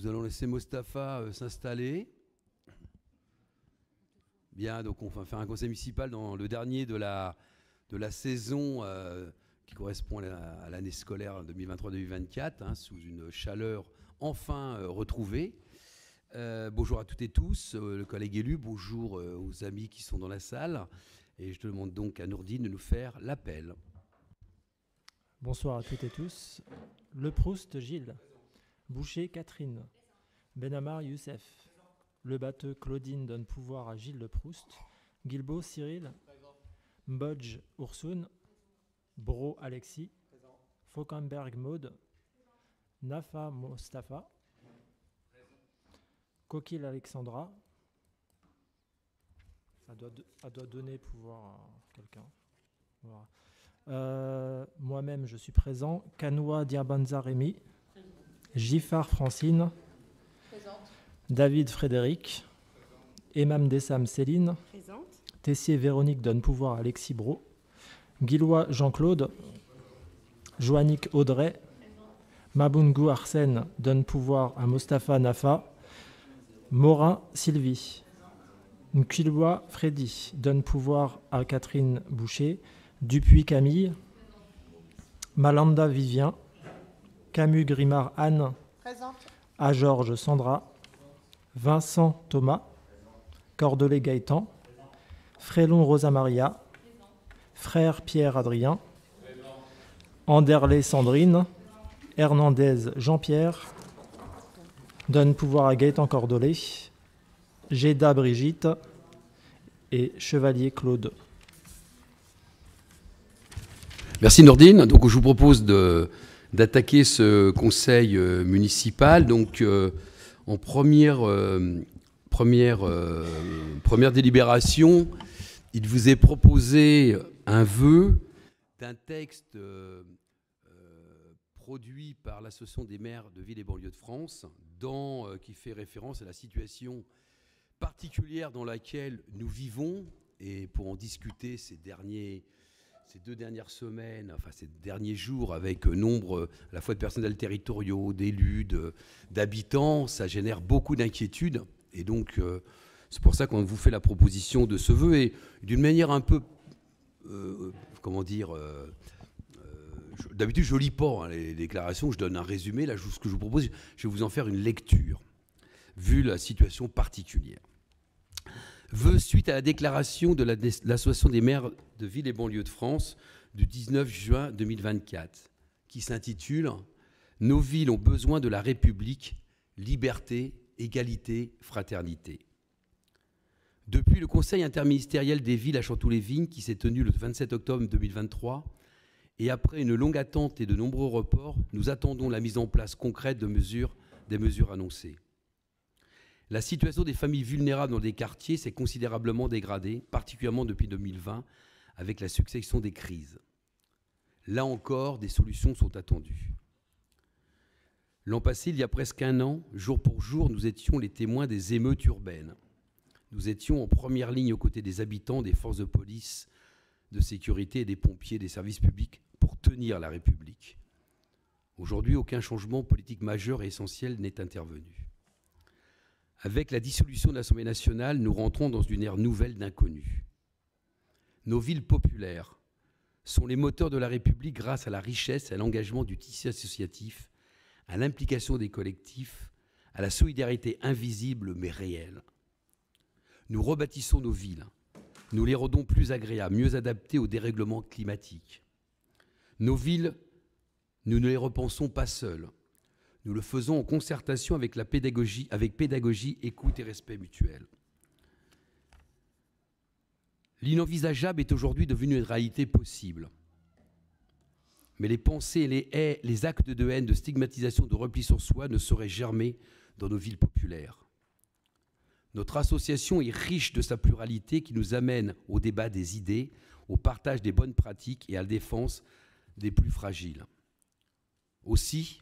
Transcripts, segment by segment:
Nous allons laisser Mostafa s'installer. Bien, donc on va faire un conseil municipal dans le dernier de la saison qui correspond à l'année scolaire 2023-2024, sous une chaleur enfin retrouvée. Bonjour à toutes et tous, le collègue élu, bonjour aux amis qui sont dans la salle. Et je demande donc à Nourdine de nous faire l'appel. Bonsoir à toutes et tous. Le Proust Gilles. Boucher Catherine. Benamar Youssef. Le Batteux Claudine donne pouvoir à Gilles Le Proust. Guilbeault Cyril. Mbodj Ursoun. Bro Alexis. Fauquemberg Maud. Nafa Mostafa. Coquille Alexandra. Elle doit donner pouvoir à quelqu'un. Voilà. Moi-même, je suis présent. Kanoua Diabanza Rémi. Giffard Francine. Présente. David Frédéric. Emam Dessam Céline. Présente. Tessier Véronique donne pouvoir à Alexis Bro. Guillois Jean-Claude. Joannick Audrey. Mabungu Arsène donne pouvoir à Mostafa Nafa. Morin Sylvie. Nkilwa Freddy donne pouvoir à Catherine Boucher. Dupuis Camille. Malanda Vivien. Camus Grimard Anne. Présente. A. Georges Sandra. Vincent Thomas. Cordelet Gaëtan. Frélon Rosa Maria. Frère Pierre Adrien. Anderley Sandrine. Hernandez Jean-Pierre. Donne pouvoir à Gaëtan Cordelet. Géda Brigitte. Et Chevalier Claude. Merci Nourdine. Donc je vous propose d'attaquer ce conseil municipal. Donc en première délibération, il vous est proposé un vœu d'un texte produit par l'Association des maires de villes et banlieues de France, qui fait référence à la situation particulière dans laquelle nous vivons. Et pour en discuter ces 2 dernières semaines, enfin ces derniers jours, avec nombre à la fois de personnels territoriaux, d'élus, d'habitants, ça génère beaucoup d'inquiétudes. Et donc, c'est pour ça qu'on vous fait la proposition de ce vœu. Et d'une manière un peu, d'habitude, je ne lis pas les déclarations, je donne un résumé. Là, ce que je vous propose, je vais vous en faire une lecture, vu la situation particulière. Vœu suite à la déclaration de l'Association des maires de villes et banlieues de France du 19 juin 2024, qui s'intitule « Nos villes ont besoin de la République, liberté, égalité, fraternité ». Depuis le Conseil interministériel des villes à Chanteloup-les-Vignes, qui s'est tenu le 27 octobre 2023, et après une longue attente et de nombreux reports, nous attendons la mise en place concrète des mesures annoncées. La situation des familles vulnérables dans des quartiers s'est considérablement dégradée, particulièrement depuis 2020, avec la succession des crises. Là encore, des solutions sont attendues. L'an passé, il y a presque un an, jour pour jour, nous étions les témoins des émeutes urbaines. Nous étions en première ligne aux côtés des habitants, des forces de police, de sécurité et des pompiers, des services publics, pour tenir la République. Aujourd'hui, aucun changement politique majeur et essentiel n'est intervenu. Avec la dissolution de l'Assemblée nationale, nous rentrons dans une ère nouvelle d'inconnu. Nos villes populaires sont les moteurs de la République grâce à la richesse et à l'engagement du tissu associatif, à l'implication des collectifs, à la solidarité invisible mais réelle. Nous rebâtissons nos villes. Nous les rendons plus agréables, mieux adaptées au dérèglement climatique. Nos villes, nous ne les repensons pas seules. Nous le faisons en concertation avec pédagogie, écoute et respect mutuel. L'inenvisageable est aujourd'hui devenu une réalité possible. Mais les pensées, les haies, les actes de haine, de stigmatisation, de repli sur soi ne sauraient germer dans nos villes populaires. Notre association est riche de sa pluralité qui nous amène au débat des idées, au partage des bonnes pratiques et à la défense des plus fragiles. Aussi,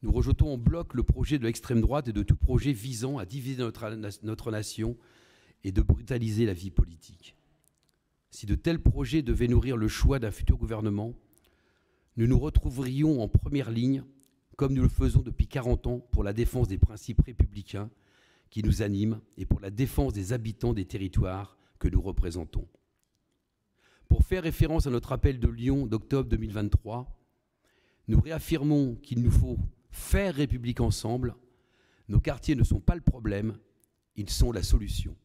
nous rejetons en bloc le projet de l'extrême droite et de tout projet visant à diviser notre nation et de brutaliser la vie politique. Si de tels projets devaient nourrir le choix d'un futur gouvernement, nous nous retrouverions en première ligne comme nous le faisons depuis 40 ans pour la défense des principes républicains qui nous animent et pour la défense des habitants des territoires que nous représentons. Pour faire référence à notre appel de Lyon d'octobre 2023, nous réaffirmons qu'il nous faut faire République ensemble. Nos quartiers ne sont pas le problème, ils sont la solution.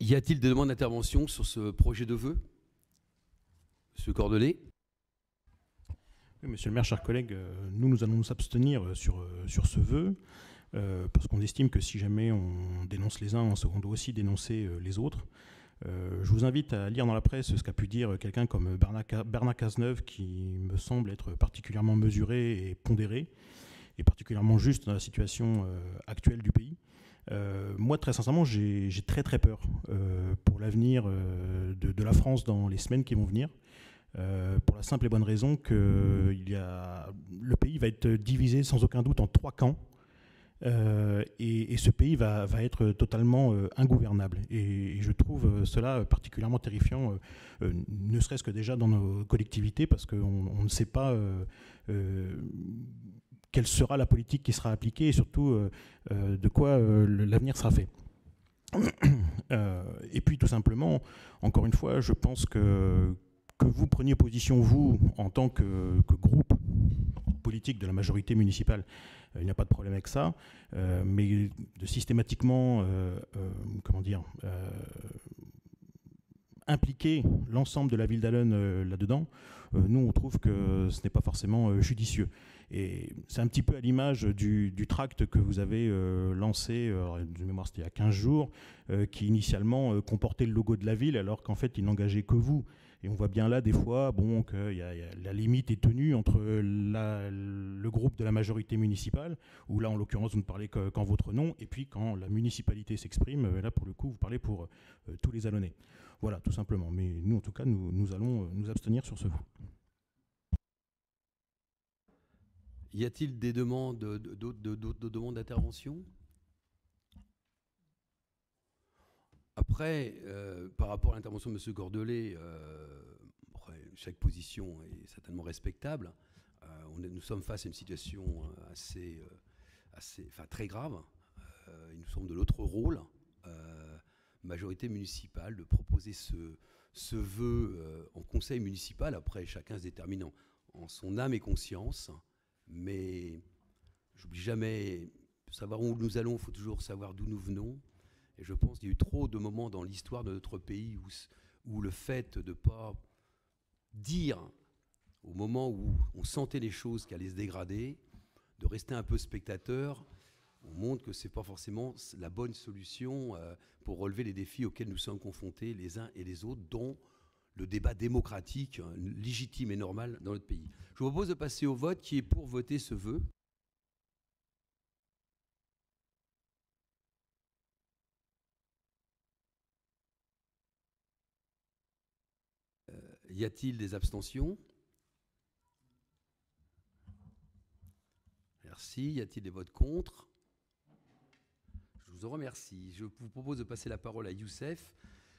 Y a-t-il des demandes d'intervention sur ce projet de vœux? Monsieur Cordelet. Oui, monsieur le maire, chers collègues, nous allons nous abstenir sur ce vœu, parce qu'on estime que si jamais on dénonce les uns, on doit aussi dénoncer les autres. Je vous invite à lire dans la presse ce qu'a pu dire quelqu'un comme Bernard Cazeneuve, qui me semble être particulièrement mesuré et pondéré, et particulièrement juste dans la situation actuelle du pays. Moi, très sincèrement, j'ai très très peur pour l'avenir de la France dans les semaines qui vont venir, pour la simple et bonne raison que le pays va être divisé sans aucun doute en 3 camps. Et ce pays va être totalement ingouvernable. Et je trouve cela particulièrement terrifiant, ne serait-ce que déjà dans nos collectivités, parce qu'on ne sait pas quelle sera la politique qui sera appliquée et surtout de quoi l'avenir sera fait. Et puis tout simplement, encore une fois, je pense que vous preniez position, vous, en tant que groupe politique de la majorité municipale, il n'y a pas de problème avec ça, mais de systématiquement, impliquer l'ensemble de la ville d'Hallen là-dedans, nous on trouve que ce n'est pas forcément judicieux. Et c'est un petit peu à l'image du tract que vous avez lancé, de mémoire c'était il y a 15 jours, qui initialement comportait le logo de la ville, alors qu'en fait il n'engageait que vous. Et on voit bien là, des fois, que la limite est tenue entre le groupe de la majorité municipale, où là, en l'occurrence, vous ne parlez qu'en votre nom, et puis quand la municipalité s'exprime, là, pour le coup, vous parlez pour tous les Halonnais. Voilà, tout simplement. Mais nous, en tout cas, nous allons nous abstenir sur ce vote. Y a-t-il des demandes, d'autres demandes d'intervention? Après, par rapport à l'intervention de M. Cordelet, chaque position est certainement respectable. Nous sommes face à une situation très grave. Il nous semble de notre rôle, majorité municipale, de proposer ce vœu en conseil municipal. Après, chacun se détermine en son âme et conscience. Mais j'oublie jamais, pour savoir où nous allons, il faut toujours savoir d'où nous venons. Et je pense qu'il y a eu trop de moments dans l'histoire de notre pays où le fait de ne pas dire, au moment où on sentait les choses qui allaient se dégrader, de rester un peu spectateur, on montre que ce n'est pas forcément la bonne solution pour relever les défis auxquels nous sommes confrontés les uns et les autres, dont le débat démocratique légitime et normal dans notre pays. Je vous propose de passer au vote. Qui est pour voter ce vœu? Y a-t-il des abstentions? Merci. Y a-t-il des votes contre? Je vous en remercie. Je vous propose de passer la parole à Youssef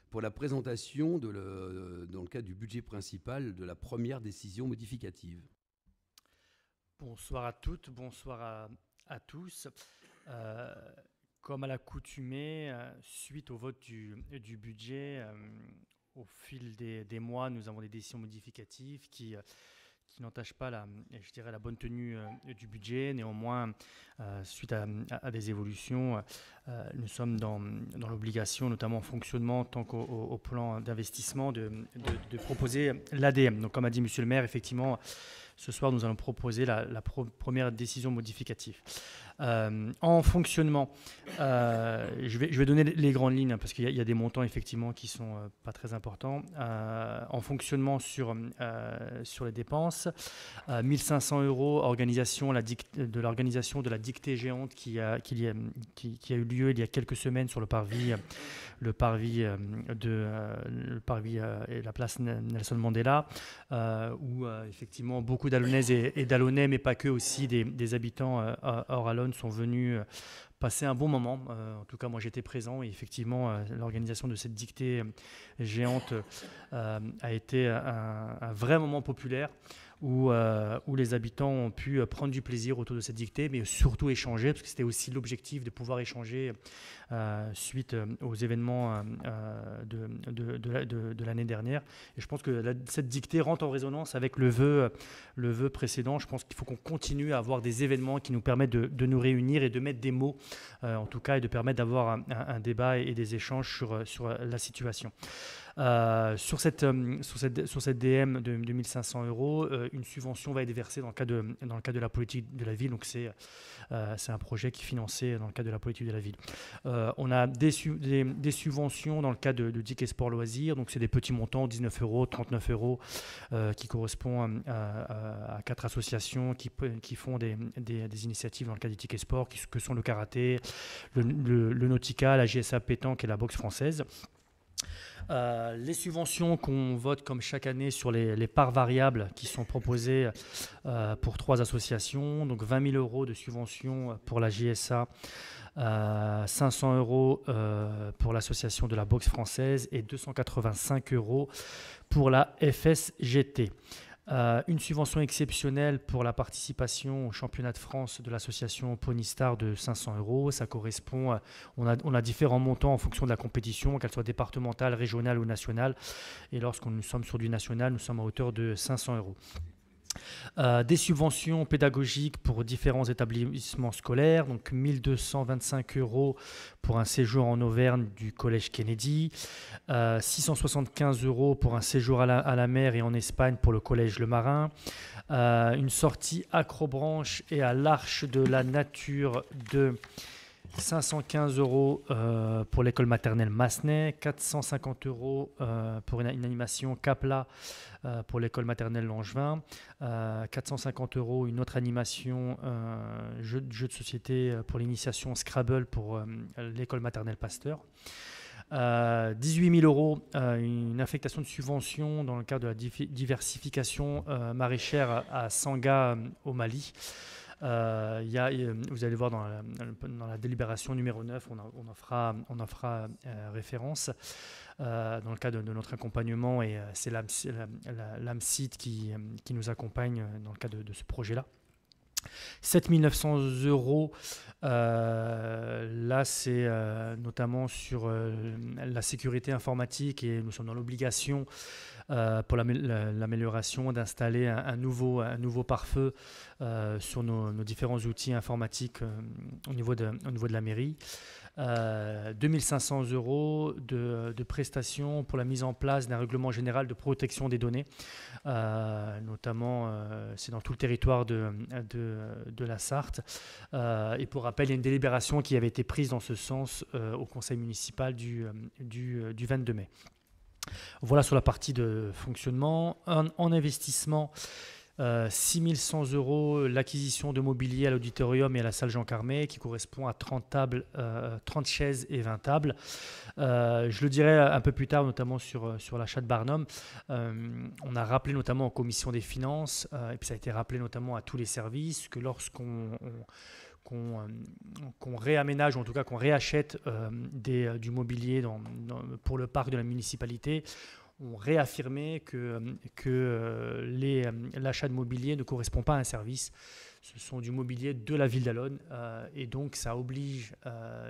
pour la présentation, dans le cadre du budget principal, de la première décision modificative. Bonsoir à toutes, bonsoir à tous. Comme à l'accoutumée, suite au vote du budget, au fil des mois, nous avons des décisions modificatives qui n'entachent pas la bonne tenue du budget. Néanmoins, suite à des évolutions, nous sommes dans l'obligation, notamment en fonctionnement, tant qu'au plan d'investissement, de proposer l'ADM. Donc, comme a dit Monsieur le maire, effectivement, ce soir, nous allons proposer la première décision modificative. En fonctionnement, je vais donner les grandes lignes, parce qu'il y a des montants effectivement qui ne sont pas très importants. En fonctionnement sur les dépenses, 1 500 € organisation de l'organisation de la dictée géante qui a eu lieu il y a quelques semaines sur le parvis et la place Nelson Mandela, où effectivement beaucoup d'Halonnaises et d'Halonnais, mais pas que, aussi des habitants hors Halonne sont venus passé un bon moment. En tout cas, moi, j'étais présent et effectivement, l'organisation de cette dictée géante a été un vrai moment populaire où les habitants ont pu prendre du plaisir autour de cette dictée, mais surtout échanger, parce que c'était aussi l'objectif de pouvoir échanger suite aux événements de l'année dernière. Et je pense que cette dictée rentre en résonance avec le vœu précédent. Je pense qu'il faut qu'on continue à avoir des événements qui nous permettent de nous réunir et de mettre des mots, en tout cas, et de permettre d'avoir un débat et des échanges sur la situation. Sur cette DM de 1 500 €, une subvention va être versée dans le cadre de la politique de la ville. Donc c'est un projet qui est financé dans le cadre de la politique de la ville. On a des subventions dans le cadre de Ticket Sport Loisirs. Donc c'est des petits montants, 19 €, 39 €, qui correspondent à 4 associations qui font des initiatives dans le cadre du Ticket Sport, que sont le karaté, le nautica, la JSA pétanque et la boxe française. Les subventions qu'on vote comme chaque année sur les parts variables qui sont proposées pour 3 associations, donc 20 000 € de subventions pour la JSA, 500 € pour l'association de la boxe française et 285 € pour la FSGT. Une subvention exceptionnelle pour la participation au championnat de France de l'association Ponystar de 500 €. Ça correspond, on a différents montants en fonction de la compétition, qu'elle soit départementale, régionale ou nationale. Et lorsqu'on nous sommes sur du national, nous sommes à hauteur de 500 €. Des subventions pédagogiques pour différents établissements scolaires, donc 1 225 € pour un séjour en Auvergne du collège Kennedy, 675 € pour un séjour à la mer et en Espagne pour le collège Le Marin, une sortie acrobranche et à l'Arche de la Nature de 515 € pour l'école maternelle Massenet, 450 € pour une animation Capla pour l'école maternelle Langevin, 450 € une autre animation jeu de société pour l'initiation Scrabble pour l'école maternelle Pasteur. 18 000 € une affectation de subvention dans le cadre de la diversification maraîchère à Sanga au Mali. Vous allez voir dans la délibération numéro 9, on en fera référence dans le cadre de notre accompagnement, et c'est l'AMSIT qui nous accompagne dans le cadre de ce projet-là. 7 900 €, là c'est notamment sur la sécurité informatique, et nous sommes dans l'obligation pour l'amélioration d'installer un nouveau pare-feu sur nos différents outils informatiques au niveau de la mairie. 2 500 € de prestations pour la mise en place d'un règlement général de protection des données, notamment c'est dans tout le territoire de la Sarthe. Et pour rappel, il y a une délibération qui avait été prise dans ce sens au conseil municipal du 22 mai. Voilà sur la partie de fonctionnement. En investissement, 6 100 € l'acquisition de mobilier à l'auditorium et à la salle Jean Carmet, qui correspond à 30 tables, 30 chaises et 20 tables. Je le dirai un peu plus tard, notamment sur l'achat de Barnum. On a rappelé notamment en commission des finances, et puis ça a été rappelé notamment à tous les services, que lorsqu'on réaménage, ou en tout cas qu'on réachète du mobilier pour le parc de la municipalité, on réaffirmait que l'achat de mobilier ne correspond pas à un service. Ce sont du mobilier de la ville d'Allonne, et donc ça oblige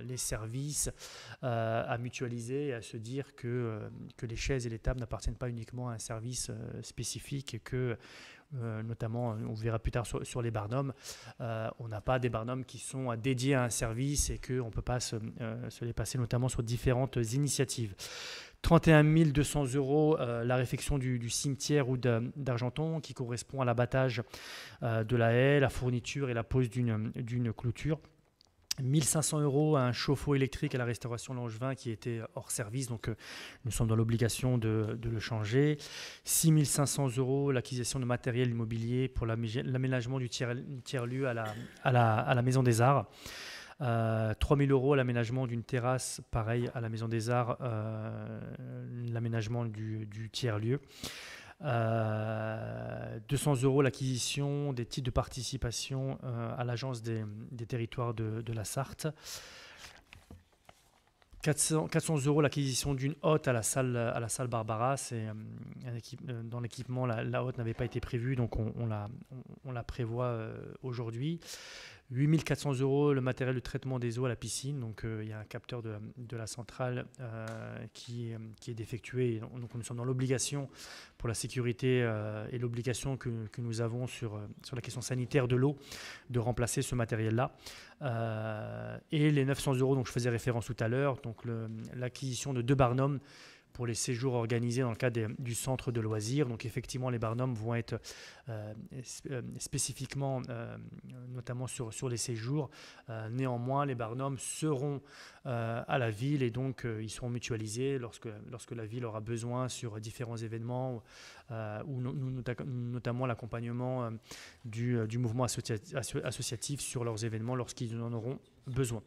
les services à mutualiser et à se dire que les chaises et les tables n'appartiennent pas uniquement à un service spécifique, et que notamment, on verra plus tard sur les barnums, on n'a pas des barnums qui sont dédiés à un service, et qu'on ne peut pas se les passer, notamment sur différentes initiatives. 31 200 € la réfection du cimetière ou d'Argenton, qui correspond à l'abattage de la haie, la fourniture et la pose d'une clôture. 1 500 € un chauffe-eau électrique à la restauration Langevin qui était hors service, donc nous sommes dans l'obligation de le changer. 6 500 € l'acquisition de matériel immobilier pour l'aménagement du tiers-lieu à la Maison des Arts. 3 000 € l'aménagement d'une terrasse, pareil à la Maison des Arts, l'aménagement du tiers-lieu. 200 € l'acquisition des titres de participation à l'Agence des territoires de la Sarthe. 400 € l'acquisition d'une hotte à la salle Barbara. C'est dans l'équipement, la hotte n'avait pas été prévue, donc on la prévoit aujourd'hui. 8 400 € le matériel de traitement des eaux à la piscine. Donc il y a un capteur de la centrale qui est défectué. Donc nous sommes dans l'obligation pour la sécurité et l'obligation que nous avons sur la question sanitaire de l'eau de remplacer ce matériel-là. Et les 900 € dont je faisais référence tout à l'heure, donc l'acquisition de 2 barnums pour les séjours organisés dans le cadre du centre de loisirs. Donc effectivement, les barnums vont être spécifiquement, notamment sur les séjours. Néanmoins, les barnums seront à la ville et donc ils seront mutualisés lorsque la ville aura besoin sur différents événements ou notamment l'accompagnement du mouvement associatif sur leurs événements lorsqu'ils en auront besoin.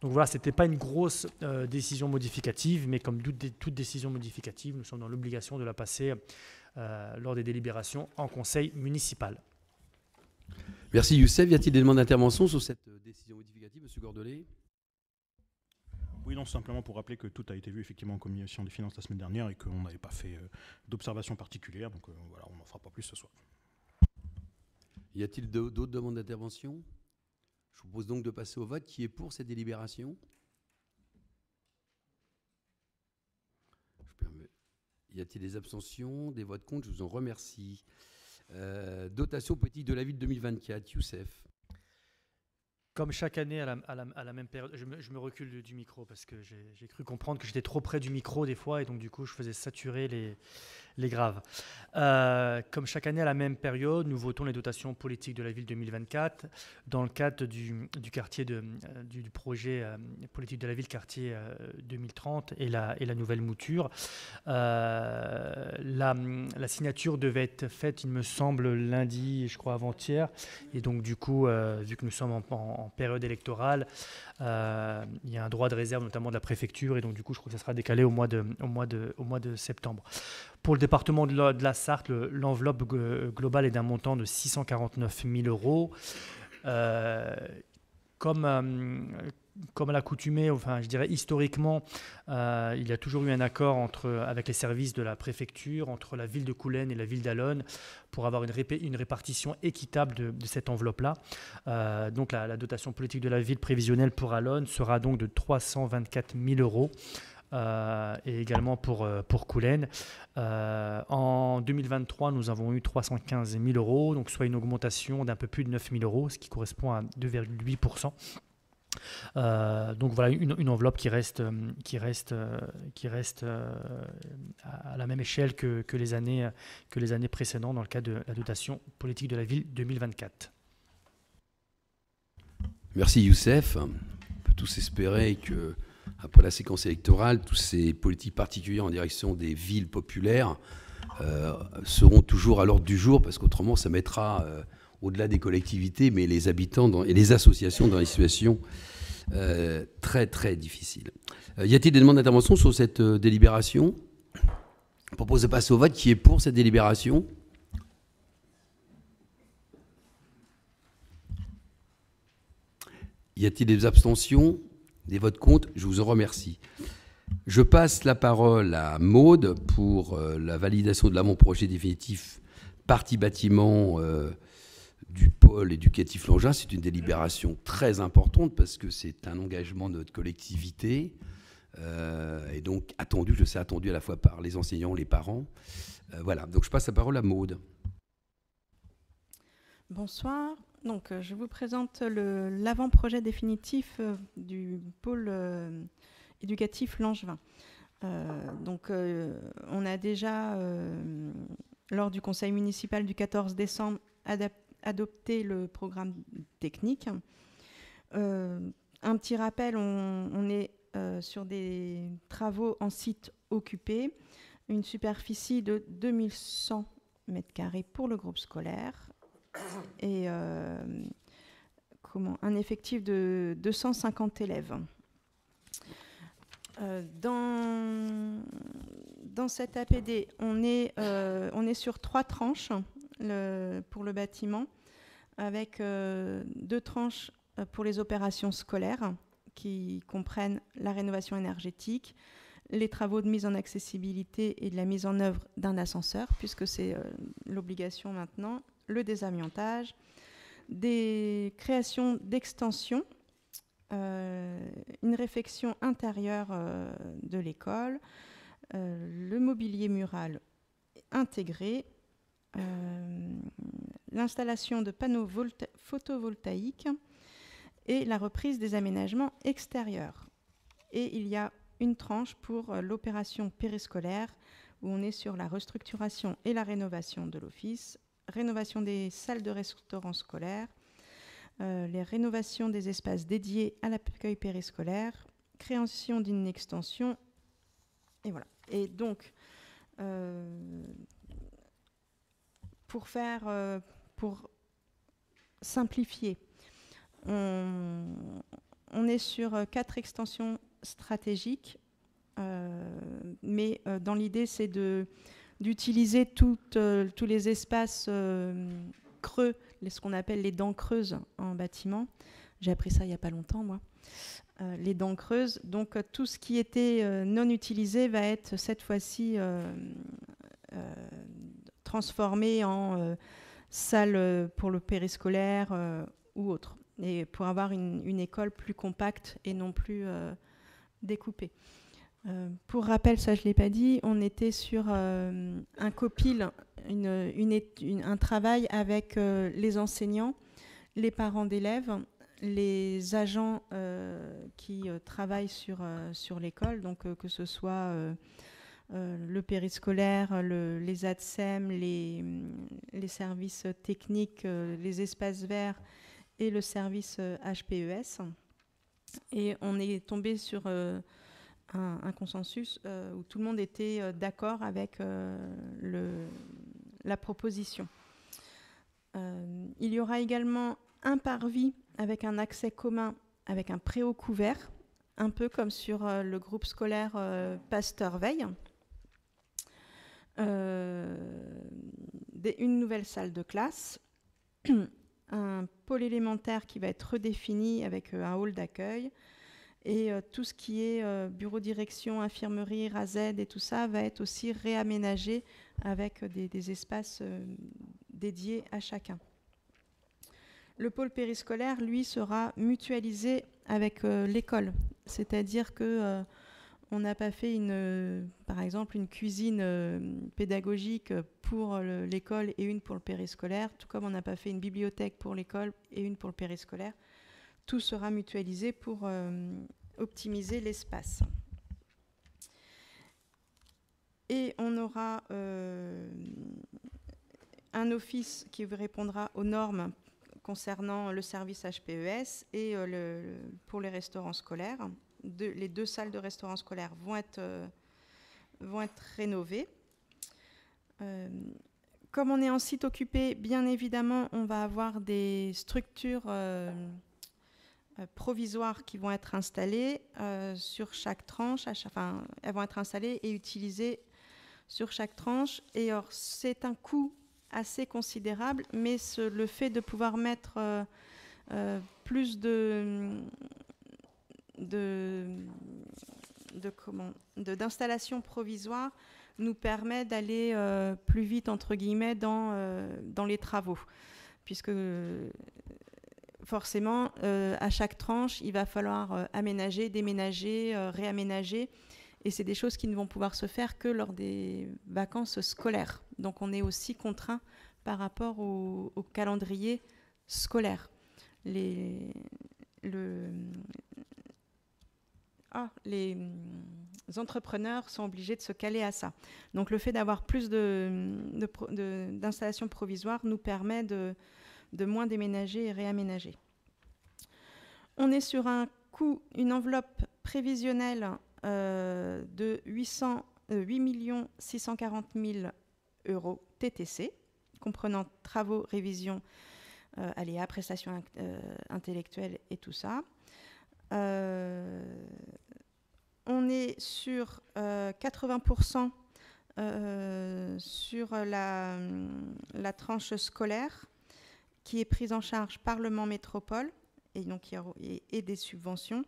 Donc voilà, ce n'était pas une grosse décision modificative, mais comme toute décision modificative, nous sommes dans l'obligation de la passer lors des délibérations en conseil municipal. Merci Youssef. Y a-t-il des demandes d'intervention sur cette décision modificative, M. Gordelet? Oui, non, simplement pour rappeler que tout a été vu effectivement en commission des finances la semaine dernière et qu'on n'avait pas fait d'observation particulière. Donc voilà, on n'en fera pas plus ce soir. Y a-t-il d'autres demandes d'intervention? Je vous propose donc de passer au vote. Qui est pour cette délibération? Y a-t-il des abstentions, des votes contre? Je vous en remercie. Dotation politique de la ville 2024, Youssef. Comme chaque année à la même période, je me recule du micro parce que j'ai cru comprendre que j'étais trop près du micro des fois et donc du coup je faisais saturer les graves. Comme chaque année à la même période, nous votons les dotations politiques de la ville 2024 dans le cadre du projet politique de la ville quartier 2030 et la nouvelle mouture. La signature devait être faite, il me semble, lundi, je crois avant-hier, et donc du coup, vu que nous sommes en période électorale, il y a un droit de réserve notamment de la préfecture et donc du coup je crois que ça sera décalé au mois de septembre. Pour le département de la Sarthe, l'enveloppe globale est d'un montant de 649 000 €. Comme à l'accoutumée, enfin je dirais historiquement, il y a toujours eu un accord avec les services de la préfecture, entre la ville de Coulennes et la ville d'Allonnes, pour avoir une répartition équitable de cette enveloppe-là. Donc la dotation politique de la ville prévisionnelle pour Allonnes sera donc de 324 000 €. Et également pour Coulennes. En 2023, nous avons eu 315 000 €, donc soit une augmentation d'un peu plus de 9 000 €, ce qui correspond à 2,8%. Donc voilà, une enveloppe qui reste à la même échelle que les années précédentes dans le cadre de la dotation politique de la ville 2024. Merci Youssef. On peut tous espérer que après la séquence électorale, toutes ces politiques particulières en direction des villes populaires seront toujours à l'ordre du jour, parce qu'autrement, ça mettra au-delà des collectivités, mais les habitants et les associations dans des situations très, très difficiles. Y a-t-il des demandes d'intervention sur cette délibération? Je propose de passer au vote. Qui est pour cette délibération? Y a-t-il des abstentions? Des votes contre? Je vous en remercie. Je passe la parole à Maude pour la validation de l'avant-projet définitif partie bâtiment du pôle éducatif Langin. C'est une délibération très importante parce que c'est un engagement de notre collectivité et donc attendu, je sais, attendu à la fois par les enseignants, les parents. Voilà, donc je passe la parole à Maude. Bonsoir. Donc, je vous présente l'avant-projet définitif du pôle éducatif Langevin. On a déjà, lors du conseil municipal du 14 décembre, adopté le programme technique. Un petit rappel, on est sur des travaux en site occupé, une superficie de 2100 m² pour le groupe scolaire, et un effectif de 250 élèves. Dans cette APD, on est sur 3 tranches. pour le bâtiment, avec 2 tranches pour les opérations scolaires qui comprennent la rénovation énergétique, les travaux de mise en accessibilité et de la mise en œuvre d'un ascenseur, puisque c'est l'obligation maintenant, le désamiantage, des créations d'extensions, une réfection intérieure de l'école, le mobilier mural intégré, l'installation de panneaux photovoltaïques et la reprise des aménagements extérieurs. Et il y a une tranche pour l'opération périscolaire où on est sur la restructuration et la rénovation de l'office, rénovation des salles de restaurants scolaires, les rénovations des espaces dédiés à l'accueil périscolaire, création d'une extension, et voilà. Et donc, pour simplifier, on est sur 4 extensions stratégiques, mais dans l'idée, c'est d'utiliser tous les espaces creux, ce qu'on appelle les dents creuses en bâtiment. J'ai appris ça il n'y a pas longtemps, moi. Les dents creuses. Donc, tout ce qui était non utilisé va être cette fois-ci transformé en salle pour le périscolaire ou autre, et pour avoir une école plus compacte et non plus découpée. Pour rappel, ça je ne l'ai pas dit, on était sur un copil, un travail avec les enseignants, les parents d'élèves, les agents qui travaillent sur l'école, donc que ce soit le périscolaire, les ADSEM, les services techniques, les espaces verts et le service HPES. Et on est tombé sur un consensus où tout le monde était d'accord avec la proposition. Il y aura également un parvis avec un accès commun avec un préau couvert, un peu comme sur le groupe scolaire Pasteur Veille. Une nouvelle salle de classe, un pôle élémentaire qui va être redéfini avec un hall d'accueil, et tout ce qui est bureau direction, infirmerie, RAZ et tout ça va être aussi réaménagé avec des espaces dédiés à chacun. Le pôle périscolaire, lui, sera mutualisé avec l'école, c'est-à-dire que on n'a pas fait par exemple une cuisine pédagogique pour l'école et une pour le périscolaire, tout comme on n'a pas fait une bibliothèque pour l'école et une pour le périscolaire. Tout sera mutualisé pour optimiser l'espace. Et on aura un office qui répondra aux normes concernant le service HPES et pour les restaurants scolaires. Les 2 salles de restaurants scolaires vont être rénovées. Comme on est en site occupé, bien évidemment, on va avoir des structures provisoires qui vont être installées sur chaque tranche. Elles vont être installées et utilisées sur chaque tranche. Et alors, c'est un coût assez considérable, mais le fait de pouvoir mettre plus d'installations provisoires nous permet d'aller plus vite, entre guillemets, dans les travaux. Puisque forcément, à chaque tranche, il va falloir aménager, déménager, réaménager. Et c'est des choses qui ne vont pouvoir se faire que lors des vacances scolaires. Donc on est aussi contraint par rapport au calendrier scolaire. Les entrepreneurs sont obligés de se caler à ça. Donc le fait d'avoir plus d'installations provisoires nous permet de moins déménager et réaménager. On est sur une enveloppe prévisionnelle de 8 640 000 € TTC, comprenant travaux, révisions, aléas, prestations intellectuelles et tout ça. On est sur 80% sur la tranche scolaire qui est prise en charge par le Mans Métropole et, donc, et des subventions,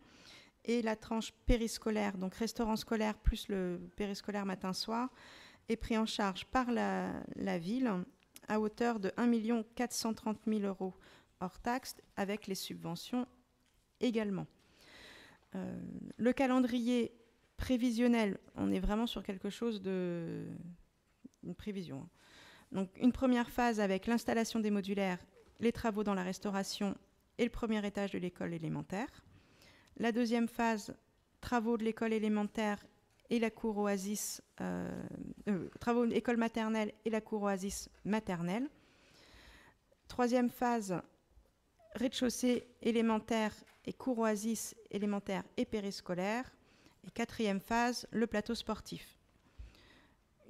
et la tranche périscolaire, donc restaurant scolaire plus le périscolaire matin-soir, est pris en charge par la ville à hauteur de 1 430 000 € hors taxes, avec les subventions également. Le calendrier prévisionnel, on est vraiment sur quelque chose une prévision. Donc une première phase avec l'installation des modulaires, les travaux dans la restauration et le premier étage de l'école élémentaire. La deuxième phase, travaux de l'école élémentaire et la cour Oasis, travaux de l'école maternelle et la cour Oasis maternelle. Troisième phase, rez-de-chaussée élémentaire et cour Oasis élémentaire et périscolaire. Et quatrième phase, le plateau sportif.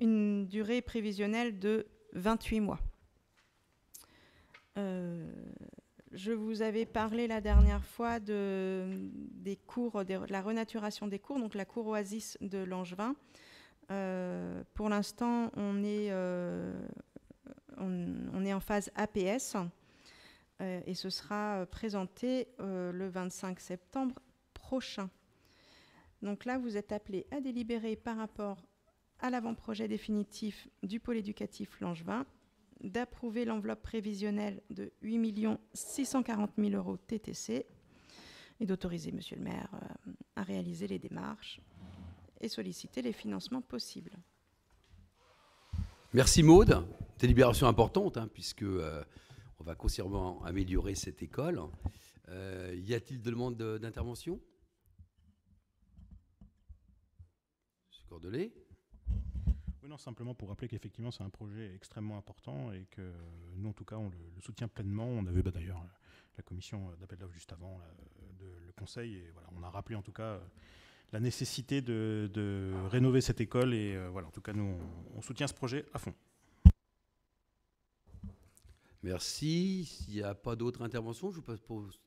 Une durée prévisionnelle de 28 mois. Je vous avais parlé la dernière fois des cours, de la renaturation des cours, donc la cour Oasis de Langevin. Pour l'instant, on est en phase APS et ce sera présenté le 25 septembre prochain. Donc là, vous êtes appelés à délibérer par rapport à l'avant-projet définitif du pôle éducatif Langevin, d'approuver l'enveloppe prévisionnelle de 8 640 000 € TTC et d'autoriser Monsieur le maire à réaliser les démarches et solliciter les financements possibles. Merci Maude. Délibération importante, hein, puisque on va considérablement améliorer cette école. Y a-t-il de demande d'intervention? Monsieur Cordelet. Oui, non, simplement pour rappeler qu'effectivement c'est un projet extrêmement important et que nous en tout cas on le soutient pleinement. On avait d'ailleurs la commission d'appel d'offres juste avant le conseil et voilà, on a rappelé en tout cas la nécessité de rénover cette école et voilà, en tout cas nous on soutient ce projet à fond. Merci. S'il n'y a pas d'autres interventions, je vous propose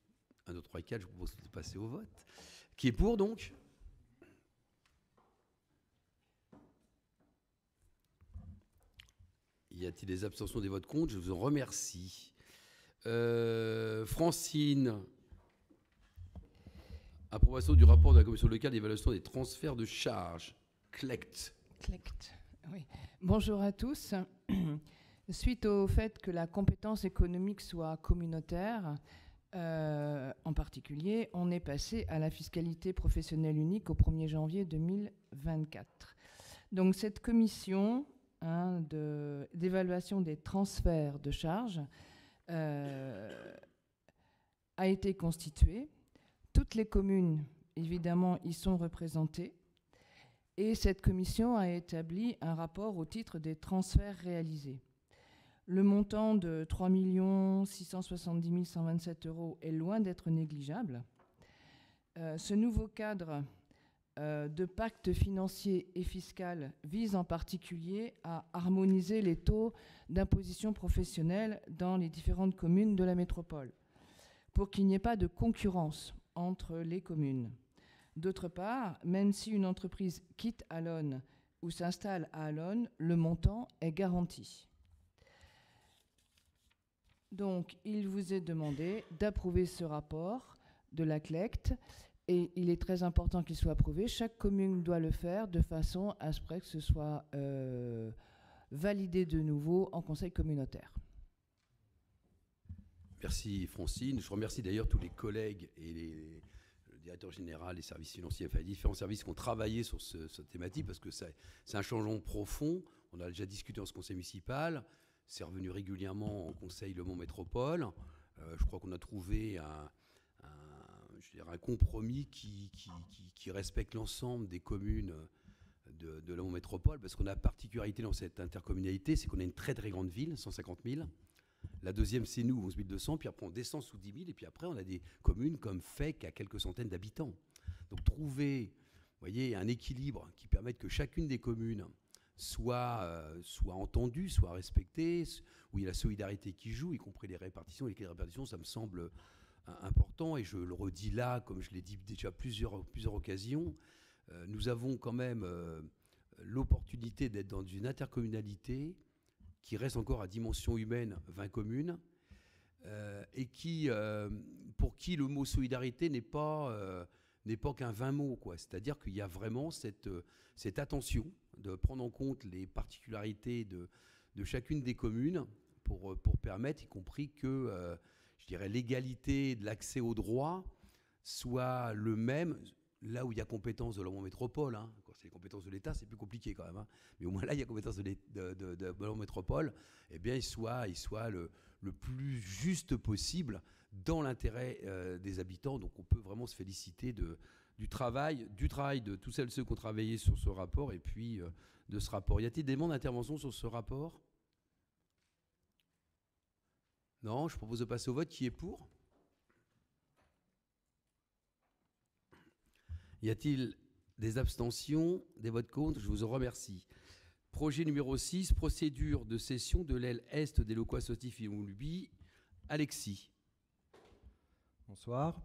1, 2, 3, 4, je vous propose de passer au vote. Qui est pour donc? Y a-t-il des abstentions, des votes contre? Je vous en remercie. Francine, approbation du rapport de la commission locale d'évaluation des transferts de charges. CLECT. CLECT, oui. Bonjour à tous. Suite au fait que la compétence économique soit communautaire, en particulier, on est passé à la fiscalité professionnelle unique au 1er janvier 2024. Donc cette commission d'évaluation des transferts de charges a été constituée. Toutes les communes, évidemment, y sont représentées. Et cette commission a établi un rapport au titre des transferts réalisés. Le montant de 3 670 127 € est loin d'être négligeable. Ce nouveau cadre de pacte financier et fiscal vise en particulier à harmoniser les taux d'imposition professionnelle dans les différentes communes de la métropole, pour qu'il n'y ait pas de concurrence entre les communes. D'autre part, même si une entreprise quitte Allonnes ou s'installe à Allonnes, le montant est garanti. Donc, il vous est demandé d'approuver ce rapport de la CLECT et il est très important qu'il soit approuvé. Chaque commune doit le faire de façon à ce que ce soit validé de nouveau en conseil communautaire. Merci Francine. Je remercie d'ailleurs tous les collègues et le directeur général, les services financiers, enfin les différents services qui ont travaillé sur cette thématique parce que c'est un changement profond. On a déjà discuté en ce conseil municipal. C'est revenu régulièrement en conseil Le Mans Métropole. Je crois qu'on a trouvé un compromis qui respecte l'ensemble des communes de Le Mans Métropole, parce qu'on a particularité dans cette intercommunalité, c'est qu'on a une très très grande ville, 150 000. La deuxième, c'est nous, 11 200, puis après on descend sous 10 000, et puis après on a des communes comme Fay qui a quelques centaines d'habitants. Donc trouver, vous voyez, un équilibre qui permette que chacune des communes soit entendue, soit respectée, où il y a la solidarité qui joue, y compris les répartitions. Et les répartitions, ça me semble important, et je le redis là, comme je l'ai dit déjà à plusieurs occasions, nous avons quand même l'opportunité d'être dans une intercommunalité qui reste encore à dimension humaine, 20 communes, et pour qui le mot solidarité n'est pas qu'un 20 mots, quoi. C'est-à-dire qu'il y a vraiment cette attention de prendre en compte les particularités de chacune des communes pour permettre, y compris que, je dirais, l'égalité de l'accès aux droits soit le même. Là où il y a compétence de la métropole, hein, quand c'est les compétences de l'État, c'est plus compliqué quand même. Hein, mais au moins là, il y a compétence de la métropole, eh bien, il soit le plus juste possible dans l'intérêt des habitants. Donc on peut vraiment se féliciter du travail de tous celles et ceux qui ont travaillé sur ce rapport et puis de ce rapport. Y a-t-il des demandes d'intervention sur ce rapport? Non, je propose de passer au vote. Qui est pour? Y a-t-il des abstentions, des votes contre? Je vous en remercie. Projet numéro 6, procédure de cession de l'aile est des locaux associatifs Yvon-Lubie. Alexis. Bonsoir.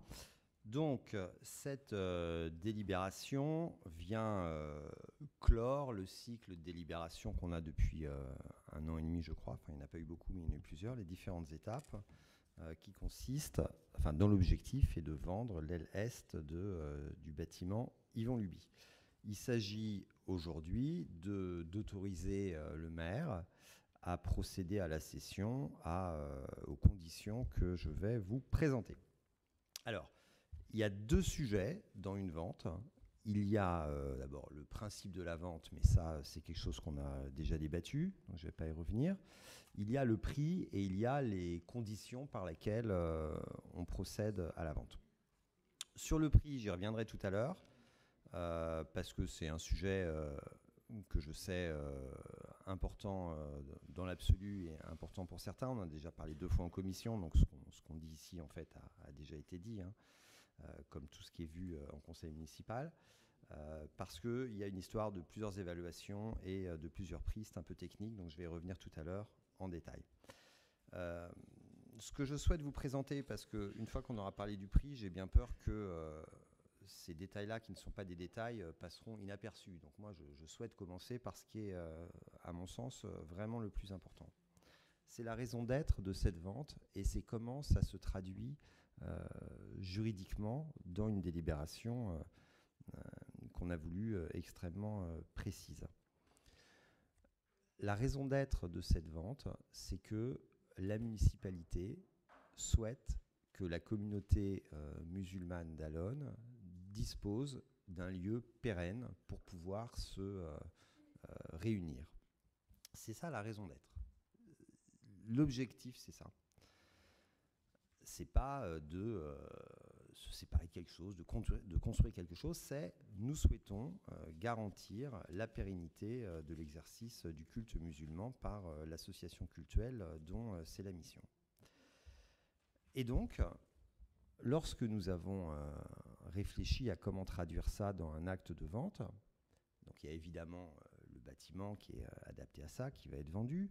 Donc, cette délibération vient clore le cycle de délibération qu'on a depuis 1 an et demi, je crois. Enfin, il n'y en a pas eu beaucoup, mais il y en a eu plusieurs. Les différentes étapes qui consistent, dans l'objectif est de vendre l'aile est du bâtiment Yvon-Lubie. Il s'agit aujourd'hui d'autoriser le maire à procéder à la cession aux conditions que je vais vous présenter. Alors, il y a 2 sujets dans une vente. Il y a d'abord le principe de la vente, mais ça, c'est quelque chose qu'on a déjà débattu, donc je ne vais pas y revenir. Il y a le prix et il y a les conditions par lesquelles on procède à la vente. Sur le prix, j'y reviendrai tout à l'heure, parce que c'est un sujet que je sais important dans l'absolu et important pour certains. On en a déjà parlé 2 fois en commission, donc ce qu'on dit ici, en fait, a déjà été dit, hein, comme tout ce qui est vu en conseil municipal. Parce qu'il y a une histoire de plusieurs évaluations et de plusieurs prix. C'est un peu technique, donc je vais y revenir tout à l'heure en détail. Ce que je souhaite vous présenter, parce qu'une fois qu'on aura parlé du prix, j'ai bien peur que ces détails-là, qui ne sont pas des détails, passeront inaperçus. Donc moi, je souhaite commencer par ce qui est, à mon sens, vraiment le plus important. C'est la raison d'être de cette vente et c'est comment ça se traduit juridiquement dans une délibération qu'on a voulu extrêmement précise. La raison d'être de cette vente, c'est que la municipalité souhaite que la communauté musulmane d'Allonnes dispose d'un lieu pérenne pour pouvoir se réunir. C'est ça la raison d'être. L'objectif, c'est ça. C'est pas de se séparer de quelque chose, de construire quelque chose, c'est nous souhaitons garantir la pérennité de l'exercice du culte musulman par l'association cultuelle dont c'est la mission. Et donc, lorsque nous avons réfléchi à comment traduire ça dans un acte de vente, donc il y a évidemment le bâtiment qui est adapté à ça, qui va être vendu,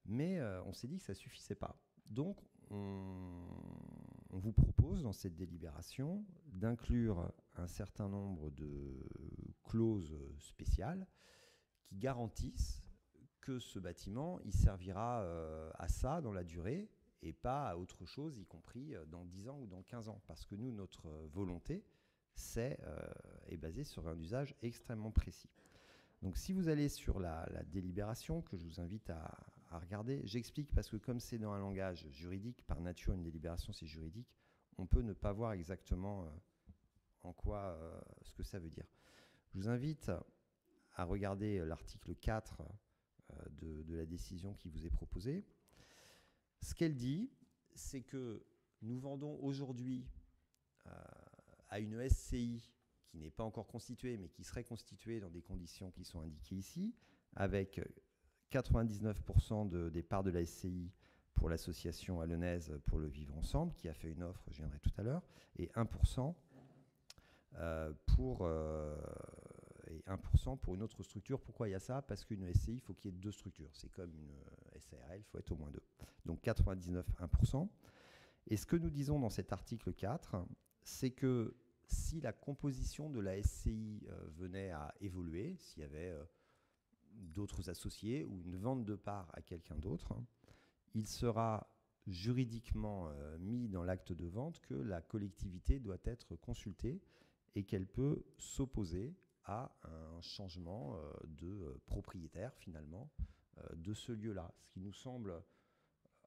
mais on s'est dit que ça ne suffisait pas. Donc, on vous propose dans cette délibération d'inclure un certain nombre de clauses spéciales qui garantissent que ce bâtiment, il servira à ça dans la durée et pas à autre chose, y compris dans 10 ans ou dans 15 ans. Parce que nous, notre volonté est basée sur un usage extrêmement précis. Donc si vous allez sur la délibération, que je vous invite à regarder, j'explique parce que comme c'est dans un langage juridique, par nature une délibération c'est juridique, on peut ne pas voir exactement en quoi ce que ça veut dire. Je vous invite à regarder l'article 4 de la décision qui vous est proposée. Ce qu'elle dit, c'est que nous vendons aujourd'hui à une SCI qui n'est pas encore constituée, mais qui serait constituée dans des conditions qui sont indiquées ici, avec 99% des parts de la SCI pour l'association allonnaise pour le vivre ensemble, qui a fait une offre, je viendrai tout à l'heure, et 1% pour une autre structure. Pourquoi il y a ça? Parce qu'une SCI, il faut qu'il y ait 2 structures. C'est comme une SARL, il faut être au moins 2. Donc 99, 1%. Et ce que nous disons dans cet article 4, c'est que si la composition de la SCI venait à évoluer, s'il y avait d'autres associés ou une vente de parts à quelqu'un d'autre, il sera juridiquement mis dans l'acte de vente que la collectivité doit être consultée et qu'elle peut s'opposer à un changement de propriétaire, finalement, de ce lieu-là. Ce qui nous semble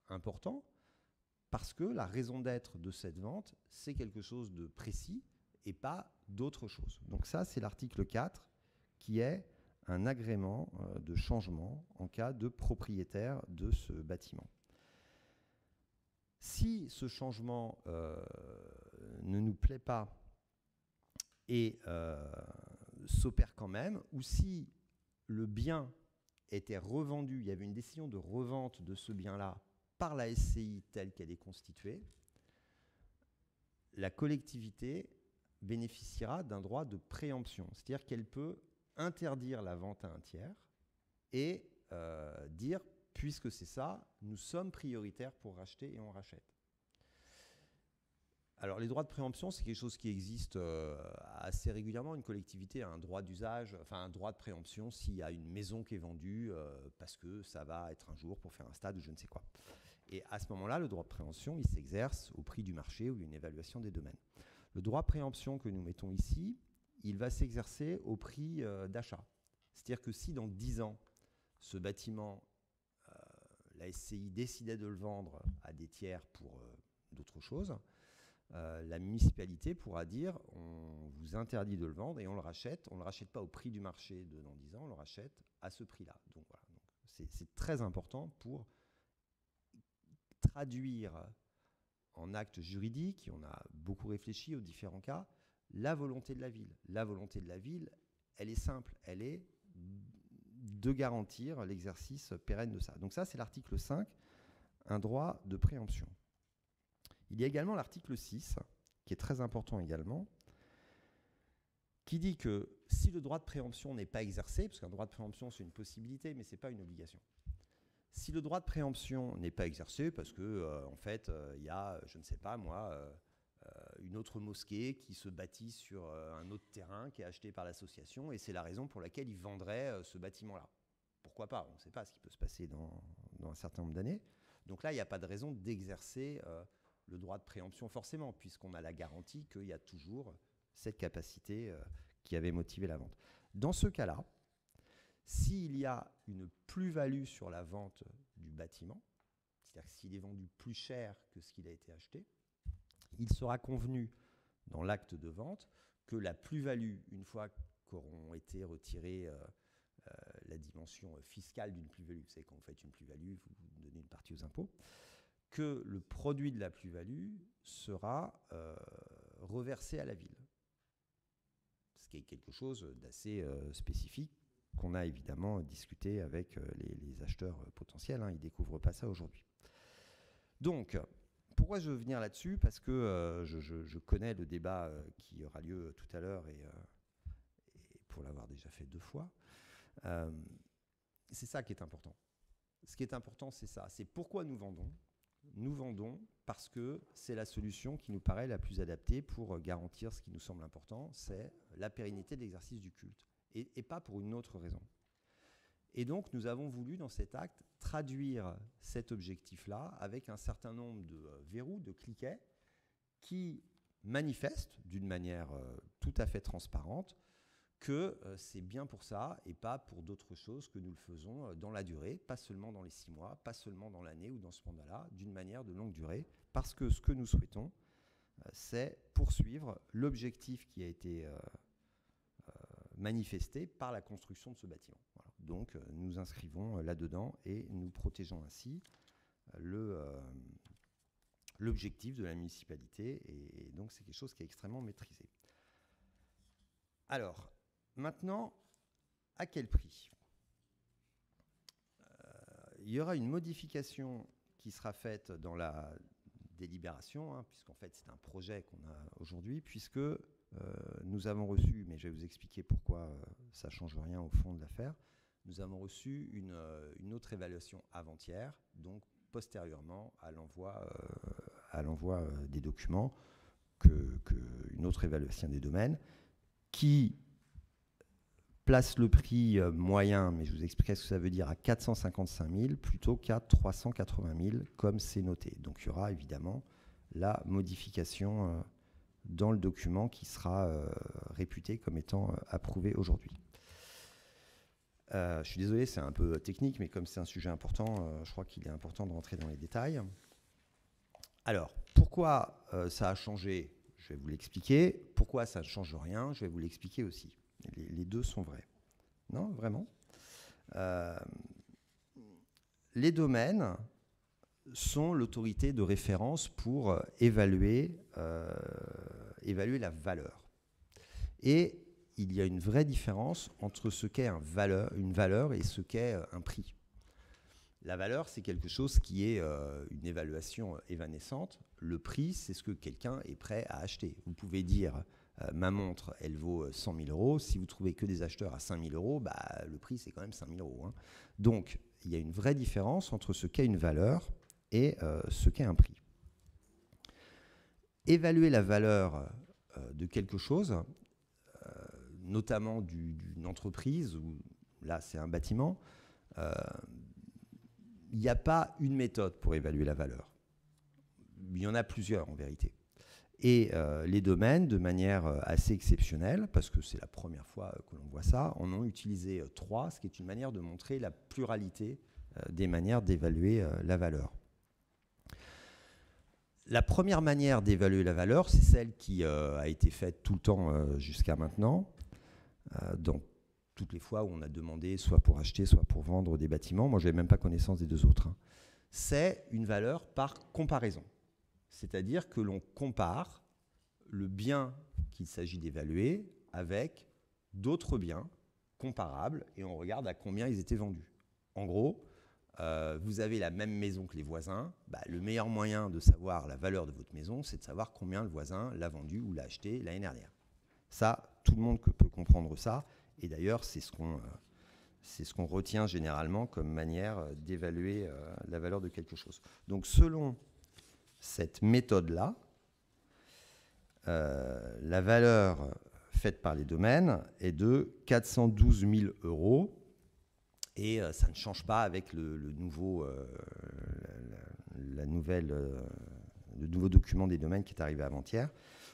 important, parce que la raison d'être de cette vente, c'est quelque chose de précis et pas d'autre chose. Donc ça, c'est l'article 4, qui est un agrément de changement en cas de propriétaire de ce bâtiment. Si ce changement ne nous plaît pas et s'opère quand même, ou si le bien était revendu, il y avait une décision de revente de ce bien-là par la SCI telle qu'elle est constituée, la collectivité bénéficiera d'un droit de préemption. C'est-à-dire qu'elle peut interdire la vente à un tiers et dire, puisque c'est ça, nous sommes prioritaires pour racheter et on rachète. Alors les droits de préemption, c'est quelque chose qui existe assez régulièrement. Une collectivité a un droit d'usage, enfin un droit de préemption s'il y a une maison qui est vendue parce que ça va être un jour pour faire un stade ou je ne sais quoi. Et à ce moment-là, le droit de préemption, il s'exerce au prix du marché où il y a une évaluation des domaines. Le droit de préemption que nous mettons ici, il va s'exercer au prix d'achat. C'est-à-dire que si dans 10 ans, ce bâtiment, la SCI décidait de le vendre à des tiers pour d'autres choses, la municipalité pourra dire on vous interdit de le vendre et on le rachète. On ne le rachète pas au prix du marché de dans 10 ans, on le rachète à ce prix-là. Donc voilà, c'est très important pour traduire en acte juridique, et on a beaucoup réfléchi aux différents cas, la volonté de la ville. La volonté de la ville, elle est simple, elle est de garantir l'exercice pérenne de ça. Donc ça, c'est l'article 5, un droit de préemption. Il y a également l'article 6, qui est très important également, qui dit que si le droit de préemption n'est pas exercé, parce qu'un droit de préemption, c'est une possibilité, mais ce n'est pas une obligation. Si le droit de préemption n'est pas exercé, parce que en fait, il y a, je ne sais pas moi, une autre mosquée qui se bâtit sur un autre terrain qui est acheté par l'association, et c'est la raison pour laquelle ils vendraient ce bâtiment-là. Pourquoi pas? On ne sait pas ce qui peut se passer dans un certain nombre d'années. Donc là, il n'y a pas de raison d'exercer le droit de préemption forcément, puisqu'on a la garantie qu'il y a toujours cette capacité qui avait motivé la vente. Dans ce cas-là, s'il y a une plus-value sur la vente du bâtiment, c'est-à-dire que s'il est vendu plus cher que ce qu'il a été acheté, il sera convenu dans l'acte de vente que la plus-value, une fois qu'auront été retirées la dimension fiscale d'une plus-value, vous savez, quand vous faites une plus-value, vous donnez une partie aux impôts, que le produit de la plus-value sera reversé à la ville. Ce qui est quelque chose d'assez spécifique qu'on a évidemment discuté avec les acheteurs potentiels. Ils ne découvrent pas ça aujourd'hui. Donc, pourquoi je veux venir là-dessus? Parce que je connais le débat qui aura lieu tout à l'heure et pour l'avoir déjà fait 2 fois. C'est ça qui est important. Ce qui est important, c'est ça. C'est pourquoi nous vendons. Nous vendons parce que c'est la solution qui nous paraît la plus adaptée pour garantir ce qui nous semble important, c'est la pérennité de l'exercice du culte, et pas pour une autre raison. Et donc, nous avons voulu, dans cet acte, traduire cet objectif-là avec un certain nombre de verrous, de cliquets, qui manifestent d'une manière tout à fait transparente que c'est bien pour ça et pas pour d'autres choses que nous le faisons dans la durée, pas seulement dans les 6 mois, pas seulement dans l'année ou dans ce mandat-là, d'une manière de longue durée, parce que ce que nous souhaitons, c'est poursuivre l'objectif qui a été manifesté par la construction de ce bâtiment. Voilà. Donc nous inscrivons là-dedans et nous protégeons ainsi l'objectif de la municipalité, et donc c'est quelque chose qui est extrêmement maîtrisé. Alors, maintenant, à quel prix? Il y aura une modification qui sera faite dans la délibération, puisqu'en fait c'est un projet qu'on a aujourd'hui, puisque nous avons reçu, mais je vais vous expliquer pourquoi ça ne change rien au fond de l'affaire, nous avons reçu une autre évaluation avant-hier, donc postérieurement à l'envoi des documents, une autre évaluation des domaines, qui place le prix moyen, mais je vous expliquerai ce que ça veut dire, à 455 000 plutôt qu'à 380 000, comme c'est noté. Donc il y aura évidemment la modification dans le document qui sera réputé comme étant approuvé aujourd'hui. Je suis désolé, c'est un peu technique, mais comme c'est un sujet important, je crois qu'il est important de rentrer dans les détails. Alors, pourquoi ça a changé? Je vais vous l'expliquer. Pourquoi ça ne change rien? Je vais vous l'expliquer aussi. Les deux sont vrais. Non, vraiment. Les domaines sont l'autorité de référence pour évaluer la valeur. Et il y a une vraie différence entre ce qu'est une valeur et ce qu'est un prix. La valeur, c'est quelque chose qui est une évaluation évanescente. Le prix, c'est ce que quelqu'un est prêt à acheter. Vous pouvez dire... ma montre, elle vaut 100 000 euros. Si vous trouvez que des acheteurs à 5 000 euros, bah, le prix, c'est quand même 5 000 euros. Hein. Donc, il y a une vraie différence entre ce qu'est une valeur et ce qu'est un prix. Évaluer la valeur de quelque chose, notamment d'une entreprise, ou là, c'est un bâtiment, il n'y a pas une méthode pour évaluer la valeur. Il y en a plusieurs, en vérité. Et les domaines, de manière assez exceptionnelle, parce que c'est la première fois que l'on voit ça, en ont utilisé 3, ce qui est une manière de montrer la pluralité des manières d'évaluer la valeur. La première manière d'évaluer la valeur, c'est celle qui a été faite tout le temps jusqu'à maintenant, dans toutes les fois où on a demandé soit pour acheter, soit pour vendre des bâtiments. Moi, je n'avais même pas connaissance des deux autres. Hein. C'est une valeur par comparaison. C'est-à-dire que l'on compare le bien qu'il s'agit d'évaluer avec d'autres biens comparables et on regarde à combien ils étaient vendus. En gros, vous avez la même maison que les voisins. Bah, le meilleur moyen de savoir la valeur de votre maison, c'est de savoir combien le voisin l'a vendu ou l'a acheté l'année dernière. Ça, tout le monde peut comprendre ça. Et d'ailleurs, c'est ce qu'on retient généralement comme manière d'évaluer la valeur de quelque chose. Donc, selon cette méthode-là, la valeur faite par les domaines est de 412 000 euros et ça ne change pas avec le nouveau document des domaines qui est arrivé avant-hier,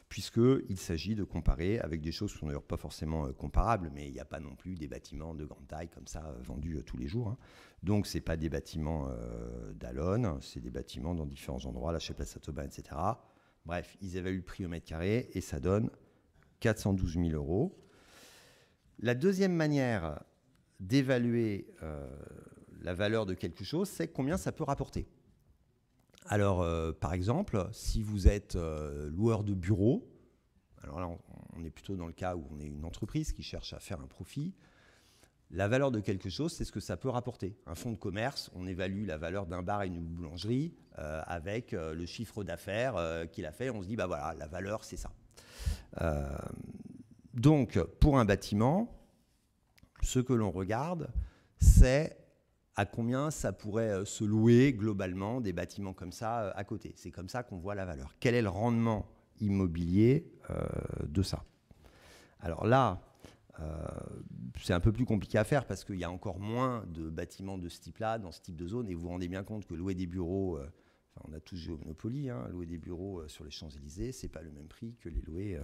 puisqu'il s'agit de comparer avec des choses qui ne sont d'ailleurs pas forcément comparables, mais il n'y a pas non plus des bâtiments de grande taille comme ça vendus tous les jours. Hein. Donc, ce n'est pas des bâtiments d'Alonne, c'est des bâtiments dans différents endroits, la Place Saint-Aubin, etc. Bref, ils évaluent le prix au mètre carré et ça donne 412 000 euros. La deuxième manière d'évaluer la valeur de quelque chose, c'est combien ça peut rapporter. Alors, par exemple, si vous êtes loueur de bureau, alors là, on est plutôt dans le cas où on est une entreprise qui cherche à faire un profit. La valeur de quelque chose, c'est ce que ça peut rapporter. Un fonds de commerce, on évalue la valeur d'un bar et une boulangerie avec le chiffre d'affaires qu'il a fait. On se dit, bah voilà, la valeur, c'est ça. Donc, pour un bâtiment, ce que l'on regarde, c'est à combien ça pourrait se louer globalement des bâtiments comme ça à côté. C'est comme ça qu'on voit la valeur. Quel est le rendement immobilier de ça? Alors là, c'est un peu plus compliqué à faire parce qu'il y a encore moins de bâtiments de ce type-là, dans ce type de zone, et vous vous rendez bien compte que louer des bureaux, on a tous joué au Monopoly, hein, louer des bureaux sur les Champs-Élysées, c'est pas le même prix que les louer...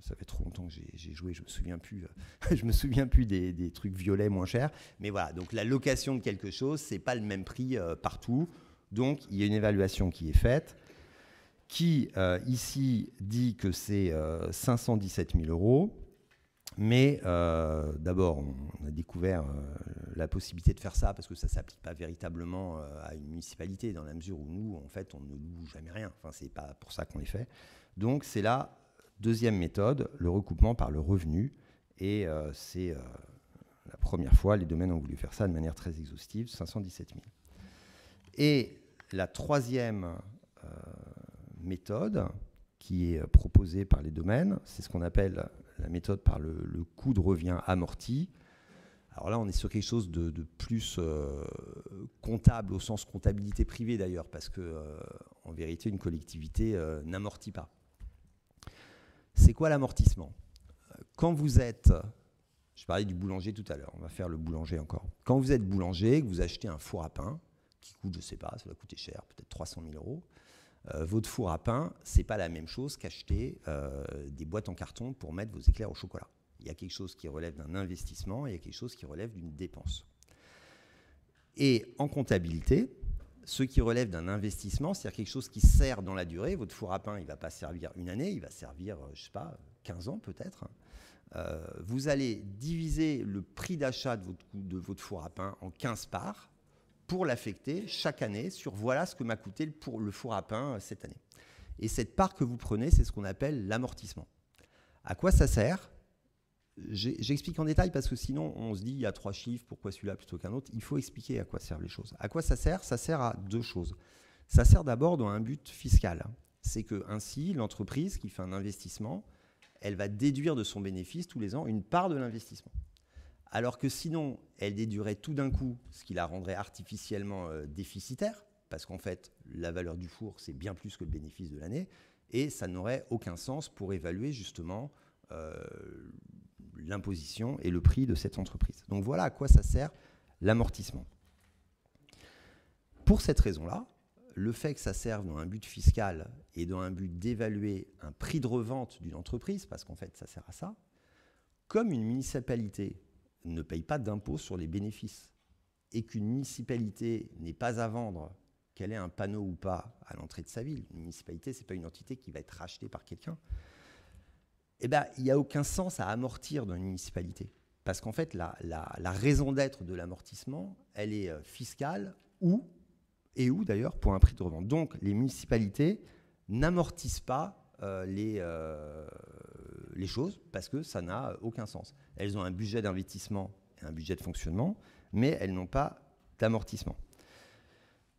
ça fait trop longtemps que j'ai joué, je me souviens plus des trucs violets moins chers. Mais voilà, donc la location de quelque chose, c'est pas le même prix partout. Donc il y a une évaluation qui est faite, qui ici dit que c'est 517 000 euros. Mais d'abord, on a découvert la possibilité de faire ça parce que ça ne s'applique pas véritablement à une municipalité, dans la mesure où nous, en fait, on ne loue jamais rien. Enfin, c'est pas pour ça qu'on les fait. Donc c'est là. Deuxième méthode, le recoupement par le revenu. Et c'est la première fois, les domaines ont voulu faire ça de manière très exhaustive, 517 000. Et la troisième méthode qui est proposée par les domaines, c'est ce qu'on appelle la méthode par le coût de revient amorti. Alors là, on est sur quelque chose de plus comptable, au sens comptabilité privée d'ailleurs, parce qu'en vérité, une collectivité n'amortit pas. C'est quoi l'amortissement? Quand vous êtes Je parlais du boulanger tout à l'heure, on va faire le boulanger encore. Quand vous êtes boulanger, que vous achetez un four à pain, qui coûte, je ne sais pas, ça va coûter cher, peut-être 300 000 €, votre four à pain, ce n'est pas la même chose qu'acheter des boîtes en carton pour mettre vos éclairs au chocolat. Il y a quelque chose qui relève d'un investissement, et il y a quelque chose qui relève d'une dépense. Et en comptabilité, ce qui relève d'un investissement, c'est-à-dire quelque chose qui sert dans la durée. Votre four à pain, il ne va pas servir une année, il va servir, je ne sais pas, 15 ans peut-être. Vous allez diviser le prix d'achat de votre four à pain en 15 parts pour l'affecter chaque année sur voilà ce que m'a coûté le four à pain cette année. Et cette part que vous prenez, c'est ce qu'on appelle l'amortissement. À quoi ça sert ? J'explique en détail parce que sinon on se dit il y a 3 chiffres, pourquoi celui-là plutôt qu'un autre. Il faut expliquer à quoi servent les choses. À quoi ça sert ? Ça sert à 2 choses. Ça sert d'abord dans un but fiscal. C'est que ainsi l'entreprise qui fait un investissement, elle va déduire de son bénéfice tous les ans une part de l'investissement. Alors que sinon elle déduirait tout d'un coup, ce qui la rendrait artificiellement déficitaire, parce qu'en fait la valeur du four c'est bien plus que le bénéfice de l'année, et ça n'aurait aucun sens pour évaluer justement l'imposition et le prix de cette entreprise. Donc voilà à quoi ça sert l'amortissement. Pour cette raison-là, le fait que ça serve dans un but fiscal et dans un but d'évaluer un prix de revente d'une entreprise, parce qu'en fait ça sert à ça, comme une municipalité ne paye pas d'impôt sur les bénéfices et qu'une municipalité n'est pas à vendre, qu'elle ait un panneau ou pas à l'entrée de sa ville, une municipalité ce n'est pas une entité qui va être rachetée par quelqu'un, eh ben, il n'y a aucun sens à amortir dans une municipalité. Parce qu'en fait, la raison d'être de l'amortissement, elle est fiscale ou d'ailleurs pour un prix de revente. Donc, les municipalités n'amortissent pas les choses parce que ça n'a aucun sens. Elles ont un budget d'investissement et un budget de fonctionnement, mais elles n'ont pas d'amortissement.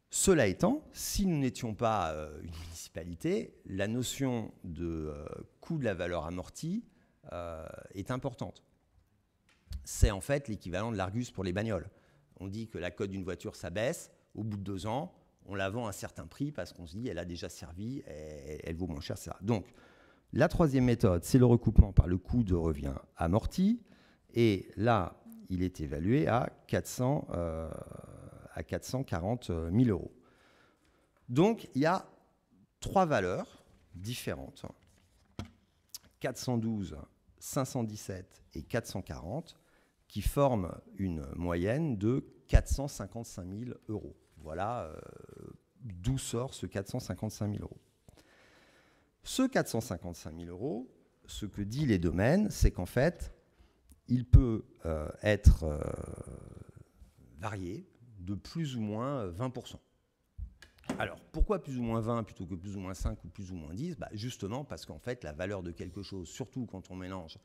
Cela étant, si nous n'étions pas une municipalité, la notion de coût de la valeur amortie est importante. C'est en fait l'équivalent de l'Argus pour les bagnoles. On dit que la cote d'une voiture, ça baisse. Au bout de 2 ans, on la vend à un certain prix parce qu'on se dit elle a déjà servi, elle vaut moins cher, etc. Donc, la troisième méthode, c'est le recoupement par le coût de revient amorti. Et là, il est évalué à 440 000 €. Donc, il y a 3 valeurs différentes, 412, 517 et 440, qui forment une moyenne de 455 000 €. Voilà d'où sort ce 455 000 €. Ce 455 000 €, ce que disent les domaines, c'est qu'en fait, il peut être varié de plus ou moins 20%. Alors, pourquoi plus ou moins 20 plutôt que plus ou moins 5 ou plus ou moins 10 ? Justement parce qu'en fait, la valeur de quelque chose, surtout quand on mélange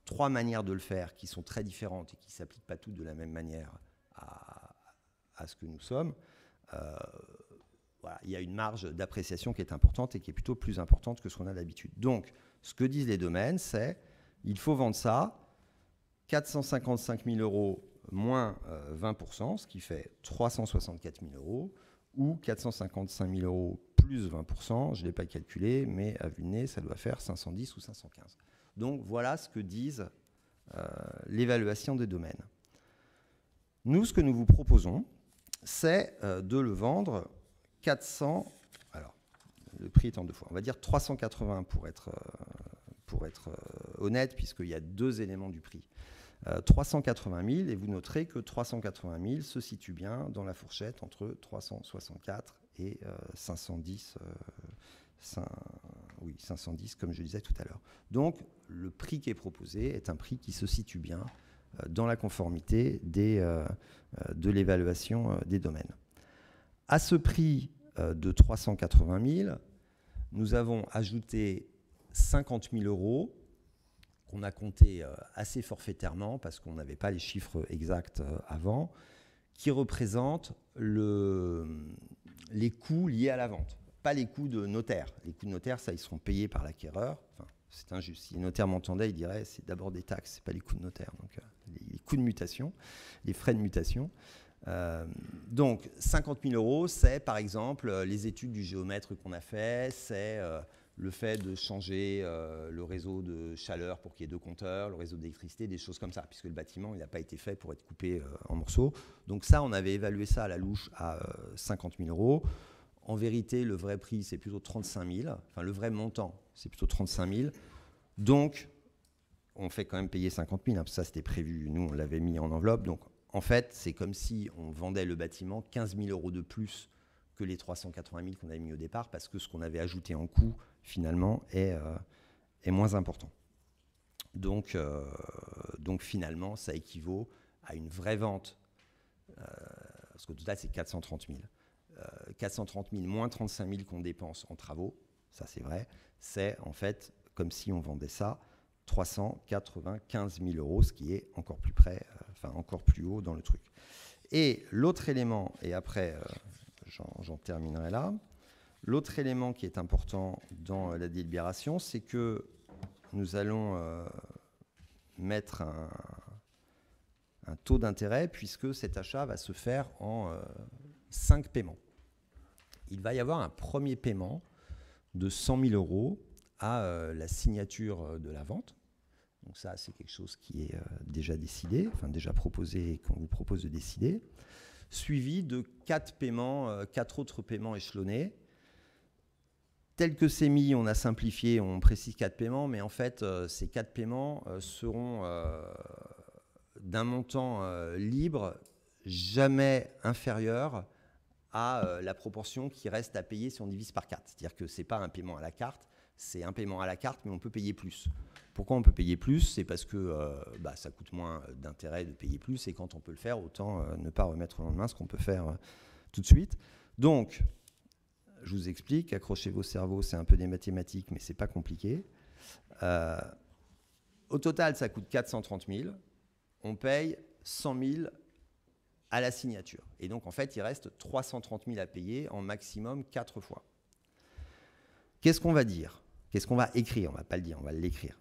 3 manières de le faire qui sont très différentes et qui ne s'appliquent pas toutes de la même manière à ce que nous sommes, voilà, il y a une marge d'appréciation qui est importante et qui est plutôt plus importante que ce qu'on a d'habitude. Donc, ce que disent les domaines, c'est il faut vendre ça 455 000 € moins 20%, ce qui fait 364 000 €, ou 455 000 € plus 20%, je ne l'ai pas calculé, mais à vue de nez, ça doit faire 510 ou 515. Donc voilà ce que disent l'évaluation des domaines. Nous, ce que nous vous proposons, c'est de le vendre 400, alors le prix est en 2 fois, on va dire 380 pour être honnête, puisqu'il y a 2 éléments du prix. 380 000, et vous noterez que 380 000 se situe bien dans la fourchette entre 364 et 510, 510 comme je disais tout à l'heure. Donc le prix qui est proposé est un prix qui se situe bien dans la conformité de l'évaluation des domaines. À ce prix de 380 000, nous avons ajouté 50 000 € qu'on a compté assez forfaitairement parce qu'on n'avait pas les chiffres exacts avant, qui représentent les coûts liés à la vente, pas les coûts de notaire. Les coûts de notaire, ça, ils seront payés par l'acquéreur. Enfin, c'est injuste. Si le notaire m'entendait, il dirait c'est d'abord des taxes, c'est pas les coûts de notaire. Donc les coûts de mutation, les frais de mutation. Donc 50 000 €, c'est par exemple les études du géomètre qu'on a fait, c'est le fait de changer le réseau de chaleur pour qu'il y ait 2 compteurs, le réseau d'électricité, des choses comme ça, puisque le bâtiment, il n'a pas été fait pour être coupé en morceaux. Donc ça, on avait évalué ça à la louche à 50 000 €. En vérité, le vrai prix, c'est plutôt 35 000. Enfin, le vrai montant, c'est plutôt 35 000. Donc, on fait quand même payer 50 000. Hein, parce que ça, c'était prévu. Nous, on l'avait mis en enveloppe. Donc, en fait, c'est comme si on vendait le bâtiment 15 000 € de plus que les 380 000 qu'on avait mis au départ, parce que ce qu'on avait ajouté en coût, finalement, est moins important. Donc, finalement, ça équivaut à une vraie vente, parce qu'au total, c'est 430 000. 430 000 moins 35 000 qu'on dépense en travaux, ça c'est vrai, c'est en fait comme si on vendait ça 395 000 €, ce qui est encore plus près, encore plus haut dans le truc. Et l'autre élément, et après j'en terminerai là, l'autre élément qui est important dans la délibération, c'est que nous allons mettre un taux d'intérêt, puisque cet achat va se faire en 5 paiements. Il va y avoir un premier paiement de 100 000 € à la signature de la vente. Donc ça, c'est quelque chose qui est déjà décidé, déjà proposé et qu'on vous propose de décider, suivi de 4 paiements, 4 autres paiements échelonnés. Tel que c'est mis, on a simplifié, on précise 4 paiements, mais en fait, ces 4 paiements seront d'un montant libre, jamais inférieur à la proportion qui reste à payer si on divise par 4. C'est-à-dire que ce n'est pas un paiement à la carte, c'est un paiement à la carte, mais on peut payer plus. Pourquoi on peut payer plus? C'est parce que ça coûte moins d'intérêt de payer plus, et quand on peut le faire, autant ne pas remettre au lendemain ce qu'on peut faire tout de suite. Donc, je vous explique, accrochez vos cerveaux, c'est un peu des mathématiques, mais ce n'est pas compliqué. Au total, ça coûte 430 000. On paye 100 000 à la signature. Et donc, en fait, il reste 330 000 à payer en maximum 4 fois. Qu'est-ce qu'on va dire? Qu'est-ce qu'on va écrire? On ne va pas le dire, on va l'écrire.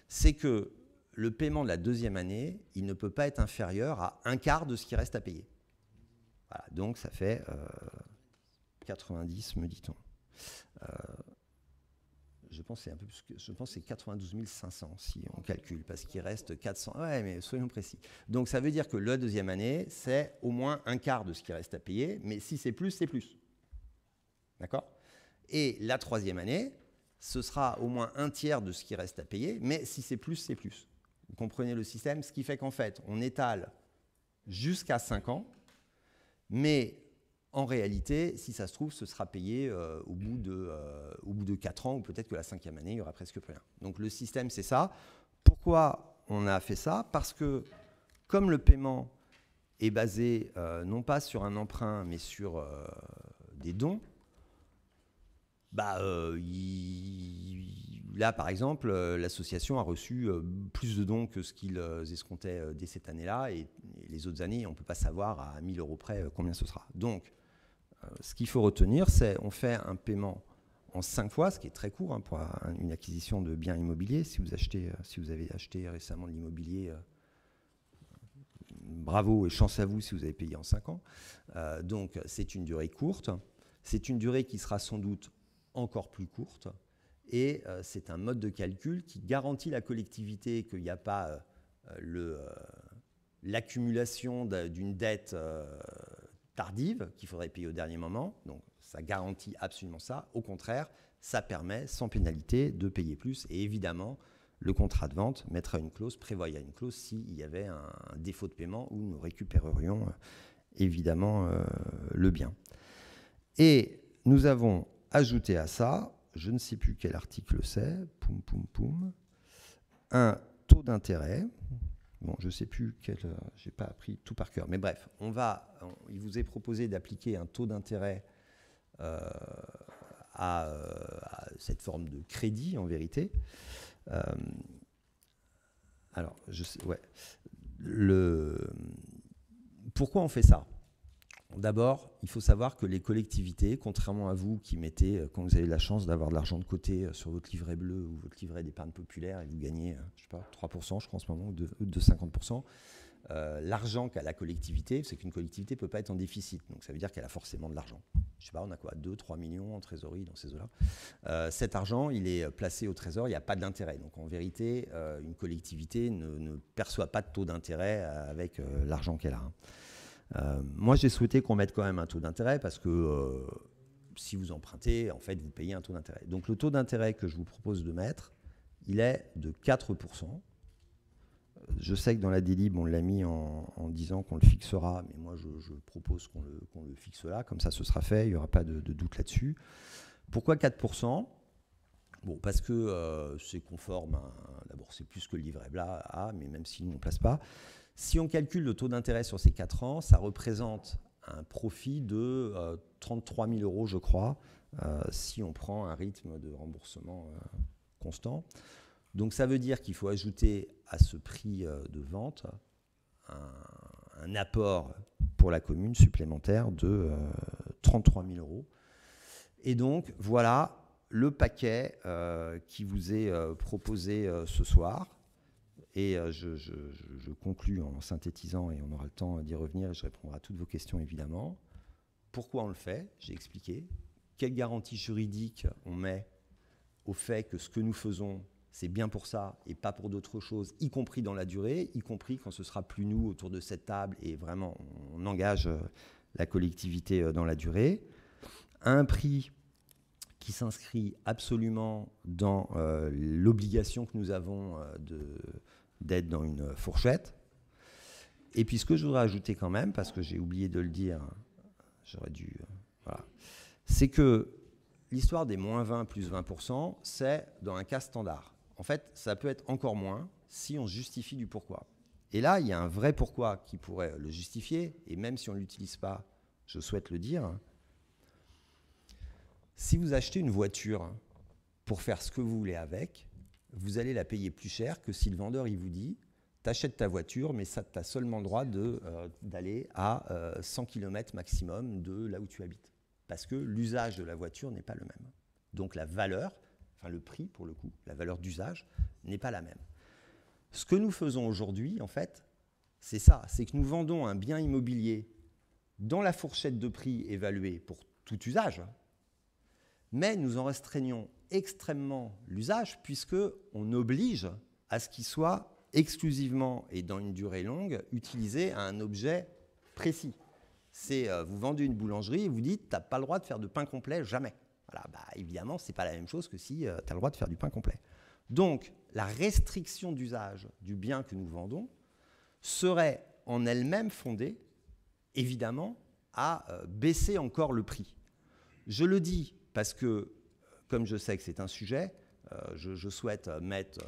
C'est que le paiement de la deuxième année, il ne peut pas être inférieur à un quart de ce qui reste à payer. Voilà, donc, ça fait 90, me dit-on. Je pense que c'est un peu plus que, je pense que c'est 92 500 si on calcule, parce qu'il reste 400. Ouais, mais soyons précis. Donc ça veut dire que la deuxième année, c'est au moins un quart de ce qui reste à payer, mais si c'est plus, c'est plus. D'accord? Et la troisième année, ce sera au moins un tiers de ce qui reste à payer, mais si c'est plus, c'est plus. Vous comprenez le système? Ce qui fait qu'en fait, on étale jusqu'à 5 ans, mais en réalité, si ça se trouve, ce sera payé au bout de 4 ans, ou peut-être que la 5e année, il n'y aura presque plus rien. Donc le système, c'est ça. Pourquoi on a fait ça? Parce que comme le paiement est basé non pas sur un emprunt, mais sur des dons, là, par exemple, l'association a reçu plus de dons que ce qu'ils escomptaient dès cette année-là, et les autres années, on ne peut pas savoir à 1 000 € près combien ce sera. Donc, ce qu'il faut retenir, c'est qu'on fait un paiement en 5 fois, ce qui est très court pour une acquisition de biens immobiliers. Si vous avez acheté récemment de l'immobilier, bravo et chance à vous si vous avez payé en 5 ans. Donc, c'est une durée courte. C'est une durée qui sera sans doute encore plus courte. Et c'est un mode de calcul qui garantit la collectivité qu'il n'y a pas l'accumulation d'une dette tardive qu'il faudrait payer au dernier moment. Donc, ça garantit absolument ça. Au contraire, ça permet, sans pénalité, de payer plus. Et évidemment, le contrat de vente prévoyait une clause s'il y avait un défaut de paiement où nous récupérerions évidemment le bien. Et nous avons ajouté à ça, je ne sais plus quel article c'est, un taux d'intérêt. Bon, je ne sais plus je n'ai pas appris tout par cœur, mais bref, il vous est proposé d'appliquer un taux d'intérêt à cette forme de crédit, en vérité. Alors, pourquoi on fait ça? D'abord, il faut savoir que les collectivités, contrairement à vous qui mettez, quand vous avez la chance d'avoir de l'argent de côté sur votre livret bleu ou votre livret d'épargne populaire et vous gagnez, je sais pas, 3%, je crois en ce moment, ou de 50%, l'argent qu'a la collectivité, c'est qu'une collectivité ne peut pas être en déficit. Donc ça veut dire qu'elle a forcément de l'argent. Je sais pas, on a quoi, 2-3 millions en trésorerie dans ces eaux-là. Cet argent, il est placé au trésor, il n'y a pas d'intérêt. Donc en vérité, une collectivité ne perçoit pas de taux d'intérêt avec l'argent qu'elle a. Moi, j'ai souhaité qu'on mette quand même un taux d'intérêt parce que si vous empruntez, en fait, vous payez un taux d'intérêt. Donc le taux d'intérêt que je vous propose de mettre, il est de 4%. Je sais que dans la délib, on l'a mis en disant qu'on le fixera, mais moi, je propose qu'on le fixe là. Comme ça, ce sera fait, il n'y aura pas de doute là-dessus. Pourquoi 4%? Bon, parce que c'est conforme d'abord, c'est plus que le livret A, mais même si nous, on ne place pas. Si on calcule le taux d'intérêt sur ces 4 ans, ça représente un profit de 33 000 €, je crois, si on prend un rythme de remboursement constant. Donc ça veut dire qu'il faut ajouter à ce prix de vente un apport pour la commune supplémentaire de 33 000 €. Et donc voilà le paquet qui vous est proposé ce soir. Et je conclus en synthétisant, et on aura le temps d'y revenir, et je répondrai à toutes vos questions évidemment. Pourquoi on le fait? J'ai expliqué. Quelle garantie juridique on met au fait que ce que nous faisons, c'est bien pour ça et pas pour d'autres choses, y compris dans la durée, y compris quand ce sera plus nous autour de cette table et vraiment on engage la collectivité dans la durée, à un prix qui s'inscrit absolument dans l'obligation que nous avons d'être dans une fourchette. Et puis ce que je voudrais ajouter quand même, parce que j'ai oublié de le dire, j'aurais dû... voilà, c'est que l'histoire des moins 20 plus 20%, c'est dans un cas standard. En fait, ça peut être encore moins si on justifie du pourquoi. Et là, il y a un vrai pourquoi qui pourrait le justifier, et même si on ne l'utilise pas, je souhaite le dire. Si vous achetez une voiture pour faire ce que vous voulez avec, vous allez la payer plus cher que si le vendeur il vous dit « t'achètes ta voiture, mais ça t'as seulement le droit d'aller à 100 km maximum de là où tu habites ». Parce que l'usage de la voiture n'est pas le même. Donc la valeur, enfin le prix pour le coup, la valeur d'usage n'est pas la même. Ce que nous faisons aujourd'hui, en fait, c'est ça, c'est que nous vendons un bien immobilier dans la fourchette de prix évaluée pour tout usage, mais nous en restreignons extrêmement l'usage puisqu'on oblige à ce qu'il soit exclusivement et dans une durée longue utilisé à un objet précis. C'est vous vendez une boulangerie et vous dites tu n'as pas le droit de faire de pain complet jamais. Voilà, bah, évidemment, ce n'est pas la même chose que si tu as le droit de faire du pain complet. Donc, la restriction d'usage du bien que nous vendons serait en elle-même fondée, évidemment, à baisser encore le prix. Je le dis parce que, comme je sais que c'est un sujet, je souhaite mettre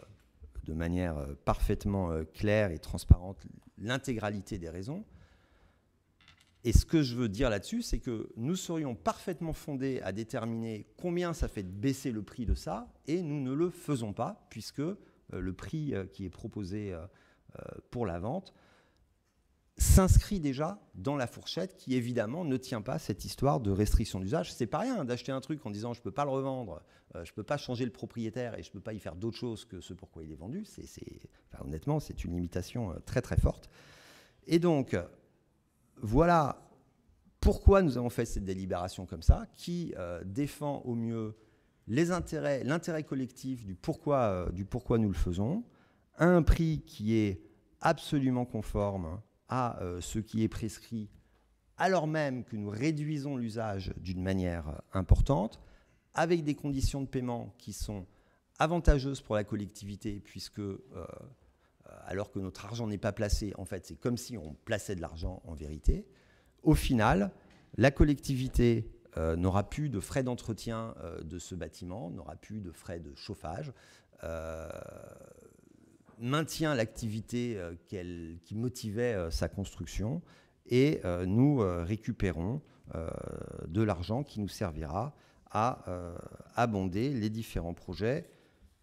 de manière parfaitement claire et transparente l'intégralité des raisons. Et ce que je veux dire là-dessus, c'est que nous serions parfaitement fondés à déterminer combien ça fait de baisser le prix de ça, et nous ne le faisons pas, puisque le prix qui est proposé pour la vente s'inscrit déjà dans la fourchette qui, évidemment, ne tient pas cette histoire de restriction d'usage. C'est pas rien d'acheter un truc en disant « je ne peux pas le revendre, je ne peux pas changer le propriétaire et je ne peux pas y faire d'autre chose que ce pourquoi il est vendu ». Enfin, honnêtement, c'est une limitation très très forte. Et donc... voilà pourquoi nous avons fait cette délibération comme ça, qui défend au mieux l'intérêt collectif du pourquoi nous le faisons, à un prix qui est absolument conforme à ce qui est prescrit, alors même que nous réduisons l'usage d'une manière importante, avec des conditions de paiement qui sont avantageuses pour la collectivité, puisque... alors que notre argent n'est pas placé, en fait, c'est comme si on plaçait de l'argent en vérité. Au final, la collectivité n'aura plus de frais d'entretien de ce bâtiment, n'aura plus de frais de chauffage, maintient l'activité qui motivait sa construction, et nous récupérons de l'argent qui nous servira à abonder les différents projets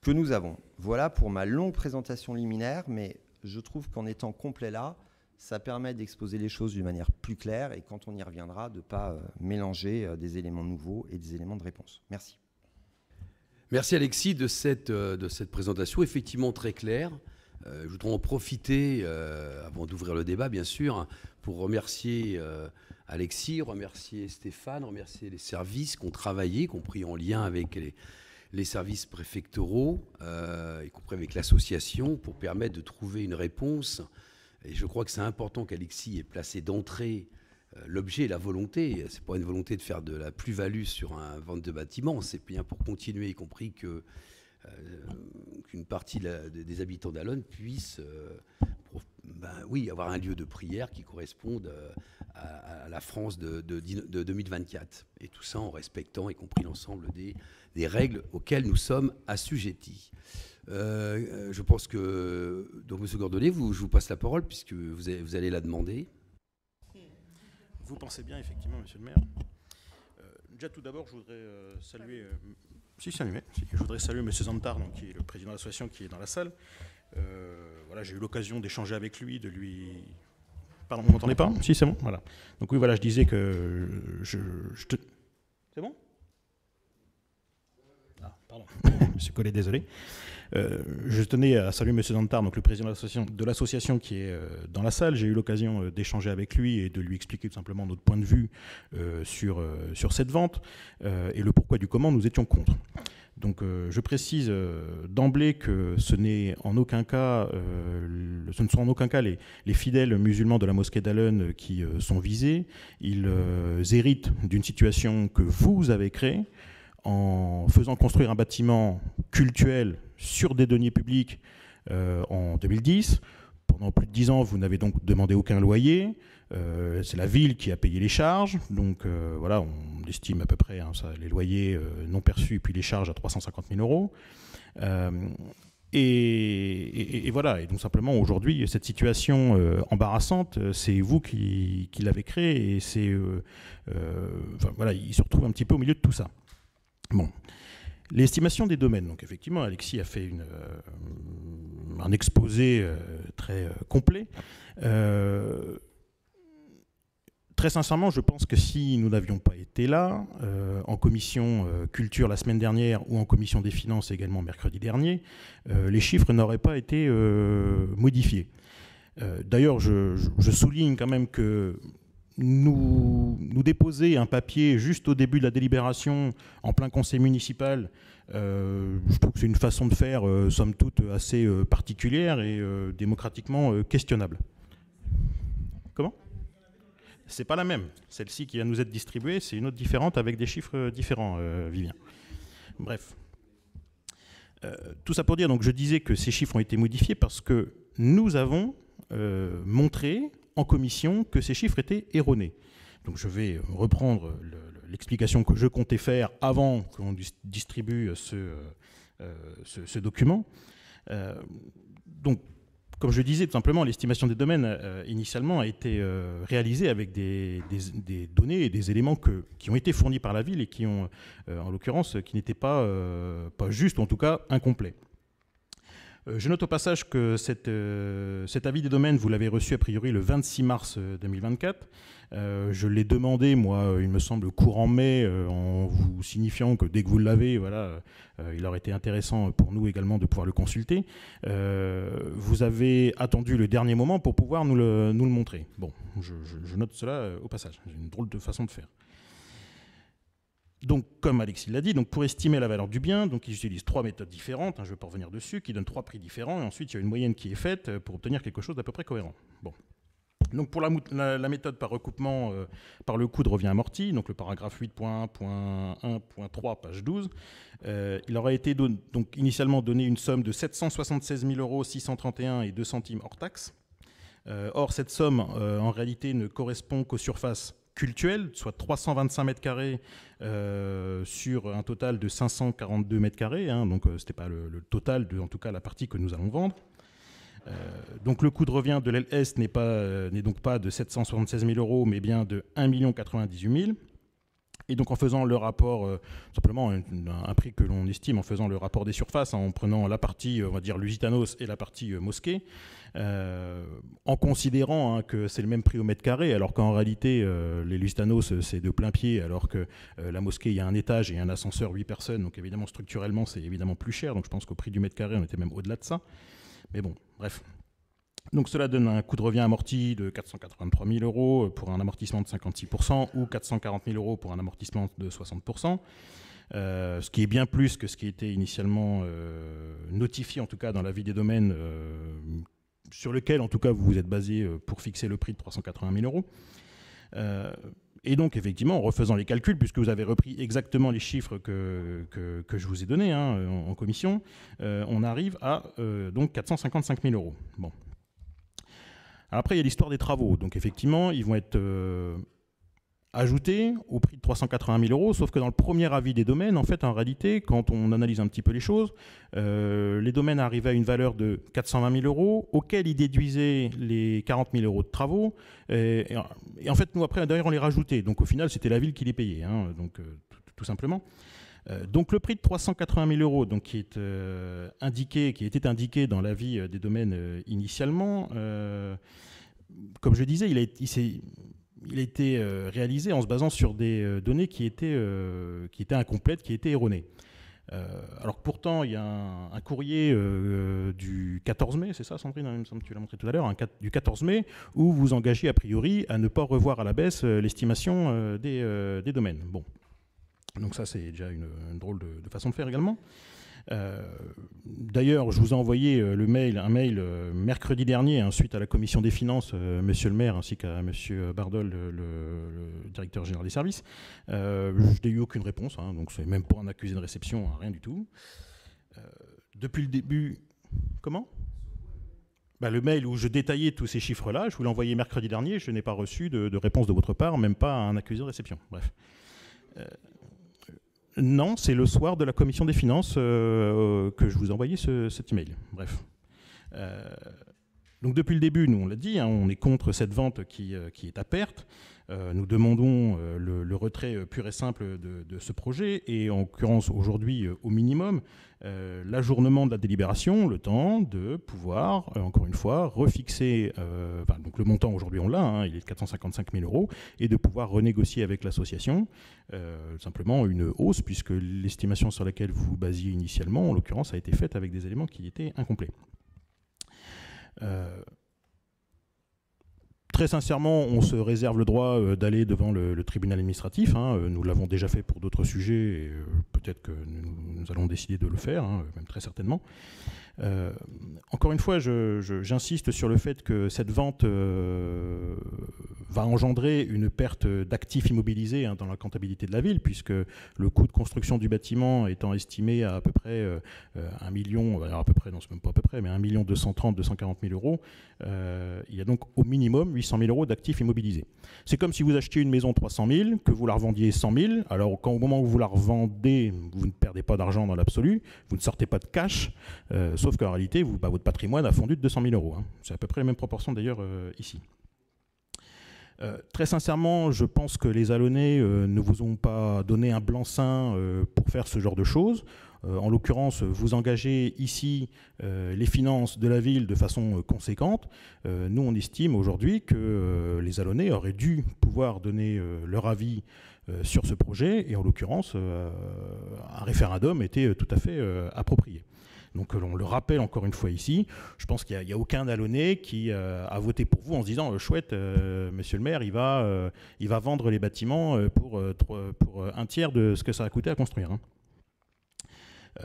que nous avons. Voilà pour ma longue présentation liminaire, mais je trouve qu'en étant complet là, ça permet d'exposer les choses d'une manière plus claire, et quand on y reviendra, de ne pas mélanger des éléments nouveaux et des éléments de réponse. Merci. Merci Alexis de cette présentation, effectivement très claire, Je voudrais en profiter, avant d'ouvrir le débat, bien sûr, pour remercier Alexis, remercier Stéphane, remercier les services qui ont travaillé, y compris en lien avec les services préfectoraux, y compris avec l'association, pour permettre de trouver une réponse. Et je crois que c'est important qu'Alexis ait placé d'entrée l'objet et la volonté. C'est pas une volonté de faire de la plus-value sur un vente de bâtiment, c'est bien pour continuer, y compris qu'une partie des habitants d'Allonnes puisse avoir un lieu de prière qui corresponde à la France de 2024. Et tout ça en respectant, y compris l'ensemble des règles auxquelles nous sommes assujettis. Je pense que, donc, M. Gordonnet, je vous passe la parole puisque vous allez la demander. Vous pensez bien, effectivement, monsieur le maire. Déjà, tout d'abord, je voudrais saluer... Je voudrais saluer M. Zantar, donc, qui est le président de l'association, qui est dans la salle. Voilà, j'ai eu l'occasion d'échanger avec lui, de lui... Pardon, vous m'entendez pas? Si, c'est bon. Voilà. Donc oui, voilà, je disais que C'est bon? Ah, pardon. Monsieur Collet, désolé. Je tenais à saluer M. Zantar, donc le président de l'association qui est dans la salle. J'ai eu l'occasion d'échanger avec lui et de lui expliquer tout simplement notre point de vue sur cette vente et le pourquoi du comment nous étions contre. Donc je précise d'emblée que ce ne sont en aucun cas les fidèles musulmans de la mosquée d'Allonnes qui sont visés. Ils héritent d'une situation que vous avez créée en faisant construire un bâtiment cultuel sur des deniers publics en 2010. Pendant plus de 10 ans, vous n'avez donc demandé aucun loyer. C'est la ville qui a payé les charges. Donc voilà, on estime à peu près les loyers non perçus puis les charges à 350 000 €. Et voilà. Et donc simplement aujourd'hui, cette situation embarrassante, c'est vous qui l'avez créée. Et c'est voilà, il se retrouve un petit peu au milieu de tout ça. Bon. L'estimation des domaines. Donc effectivement, Alexis a fait un exposé très complet. Très sincèrement, je pense que si nous n'avions pas été là, en commission culture la semaine dernière ou en commission des finances également mercredi dernier, les chiffres n'auraient pas été modifiés. D'ailleurs, je souligne quand même que nous déposer un papier juste au début de la délibération en plein conseil municipal, je trouve que c'est une façon de faire, somme toute, assez particulière et démocratiquement questionnable. Comment ? C'est pas la même. Celle-ci qui va nous être distribuée, c'est une autre différente avec des chiffres différents, Vivien. Bref. Tout ça pour dire, donc je disais que ces chiffres ont été modifiés parce que nous avons montré en commission que ces chiffres étaient erronés. Donc je vais reprendre l'explication que je comptais faire avant qu'on distribue ce document. Donc, comme je disais, tout simplement, l'estimation des domaines initialement a été réalisée avec des données et des éléments qui ont été fournis par la ville et qui ont, en l'occurrence, qui n'étaient pas justes, ou en tout cas incomplets. Je note au passage que cet avis des domaines, vous l'avez reçu a priori le 26 mars 2024. Je l'ai demandé, moi, il me semble, courant mai, en vous signifiant que dès que vous l'avez, voilà, il aurait été intéressant pour nous également de pouvoir le consulter. Vous avez attendu le dernier moment pour pouvoir nous le montrer. Bon, je note cela au passage. C'est une drôle de façon de faire. Donc, comme Alexis l'a dit, donc pour estimer la valeur du bien, donc ils utilisent 3 méthodes différentes, je ne vais pas revenir dessus, qui donnent 3 prix différents, et ensuite il y a une moyenne qui est faite pour obtenir quelque chose d'à peu près cohérent. Bon. Donc pour la méthode par recoupement par le coût de revient amorti, donc le paragraphe 8.1.1.3, page 12, il aurait été donc initialement donné une somme de 776 631 et 2 centimes hors taxe. Or, cette somme, en réalité, ne correspond qu'aux surfaces cultuelles, soit 325 mètres carrés sur un total de 542 mètres carrés, donc ce n'était pas le total de, en tout cas, la partie que nous allons vendre. Donc le coût de revient de l'LS n'est donc pas de 776 000 €, mais bien de 1 098 000. Et donc en faisant le rapport, simplement un prix que l'on estime en faisant le rapport des surfaces, en prenant la partie, on va dire, Lusitanos et la partie mosquée, en considérant que c'est le même prix au mètre carré, alors qu'en réalité, les Lusitanos, c'est de plein pied, alors que la mosquée, il y a un étage et un ascenseur 8 personnes, donc évidemment, structurellement, c'est évidemment plus cher, donc je pense qu'au prix du mètre carré, on était même au-delà de ça. Mais bon, bref. Donc cela donne un coût de revient amorti de 483 000 € pour un amortissement de 56% ou 440 000 € pour un amortissement de 60%. Ce qui est bien plus que ce qui était initialement notifié, en tout cas dans l'avis des domaines, sur lequel, en tout cas, vous vous êtes basé pour fixer le prix de 380 000 €. Et donc, effectivement, en refaisant les calculs, puisque vous avez repris exactement les chiffres que je vous ai donnés en commission, on arrive à donc 455 000 €. Bon. Après, il y a l'histoire des travaux. Donc, effectivement, ils vont être ajoutés au prix de 380 000 €, sauf que dans le premier avis des domaines, en fait, en réalité, quand on analyse un petit peu les choses, les domaines arrivaient à une valeur de 420 000 €, auquel ils déduisaient les 40 000 € de travaux. Et en fait, nous, après, d'ailleurs, on les rajoutait. Donc, au final, c'était la ville qui les payait, donc, tout simplement. Donc le prix de 380 000 €, donc, qui était indiqué dans l'avis des domaines initialement, comme je disais, il a été réalisé en se basant sur des données qui étaient incomplètes, qui étaient erronées. Alors que pourtant, il y a un courrier du 14 mai, c'est ça Sandrine, il me semble que tu l'as montré tout à l'heure, du 14 mai, où vous engagez a priori à ne pas revoir à la baisse l'estimation des domaines. Bon. Donc ça, c'est déjà une drôle de façon de faire également. D'ailleurs, je vous ai envoyé un mail mercredi dernier, suite à la commission des finances, monsieur le maire ainsi qu'à monsieur Bardol, le directeur général des services. Je n'ai eu aucune réponse, donc c'est même pas un accusé de réception, rien du tout. Depuis le début... Comment ? Le mail où je détaillais tous ces chiffres-là, je vous l'ai envoyé mercredi dernier, je n'ai pas reçu de réponse de votre part, même pas un accusé de réception. Bref. Non, c'est le soir de la commission des finances que je vous ai envoyé cet email. Bref. Donc depuis le début, nous on l'a dit, on est contre cette vente qui est à perte. Nous demandons le retrait pur et simple de ce projet et en l'occurrence aujourd'hui au minimum l'ajournement de la délibération, le temps de pouvoir encore une fois refixer, donc le montant aujourd'hui on l'a, il est de 455 000 € et de pouvoir renégocier avec l'association simplement une hausse puisque l'estimation sur laquelle vous vous basiez initialement en l'occurrence a été faite avec des éléments qui étaient incomplets. Très sincèrement, on se réserve le droit d'aller devant le tribunal administratif. Nous l'avons déjà fait pour d'autres sujets et peut-être que nous allons décider de le faire, même très certainement. Encore une fois, j'insiste sur le fait que cette vente va engendrer une perte d'actifs immobilisés dans la comptabilité de la ville, puisque le coût de construction du bâtiment étant estimé à peu près 1 million, alors à peu près, non c'est même pas à peu près, mais 1 230 240 000 €, il y a donc au minimum 800 000 € d'actifs immobilisés. C'est comme si vous achetiez une maison 300 000, que vous la revendiez 100 000, alors au moment où vous la revendez, vous ne perdez pas d'argent dans l'absolu, vous ne sortez pas de cash, sauf qu'en réalité, votre patrimoine a fondu de 200 000 €. C'est à peu près la même proportion d'ailleurs ici. Très sincèrement, je pense que les Alonnais ne vous ont pas donné un blanc-seing pour faire ce genre de choses. En l'occurrence, vous engagez ici les finances de la ville de façon conséquente. Nous, on estime aujourd'hui que les Alonnais auraient dû pouvoir donner leur avis sur ce projet et en l'occurrence, un référendum était tout à fait approprié. Donc on le rappelle encore une fois ici, je pense qu'il n'y a aucun Alonnais qui a voté pour vous en se disant chouette, monsieur le maire, il va vendre les bâtiments pour un tiers de ce que ça a coûté à construire.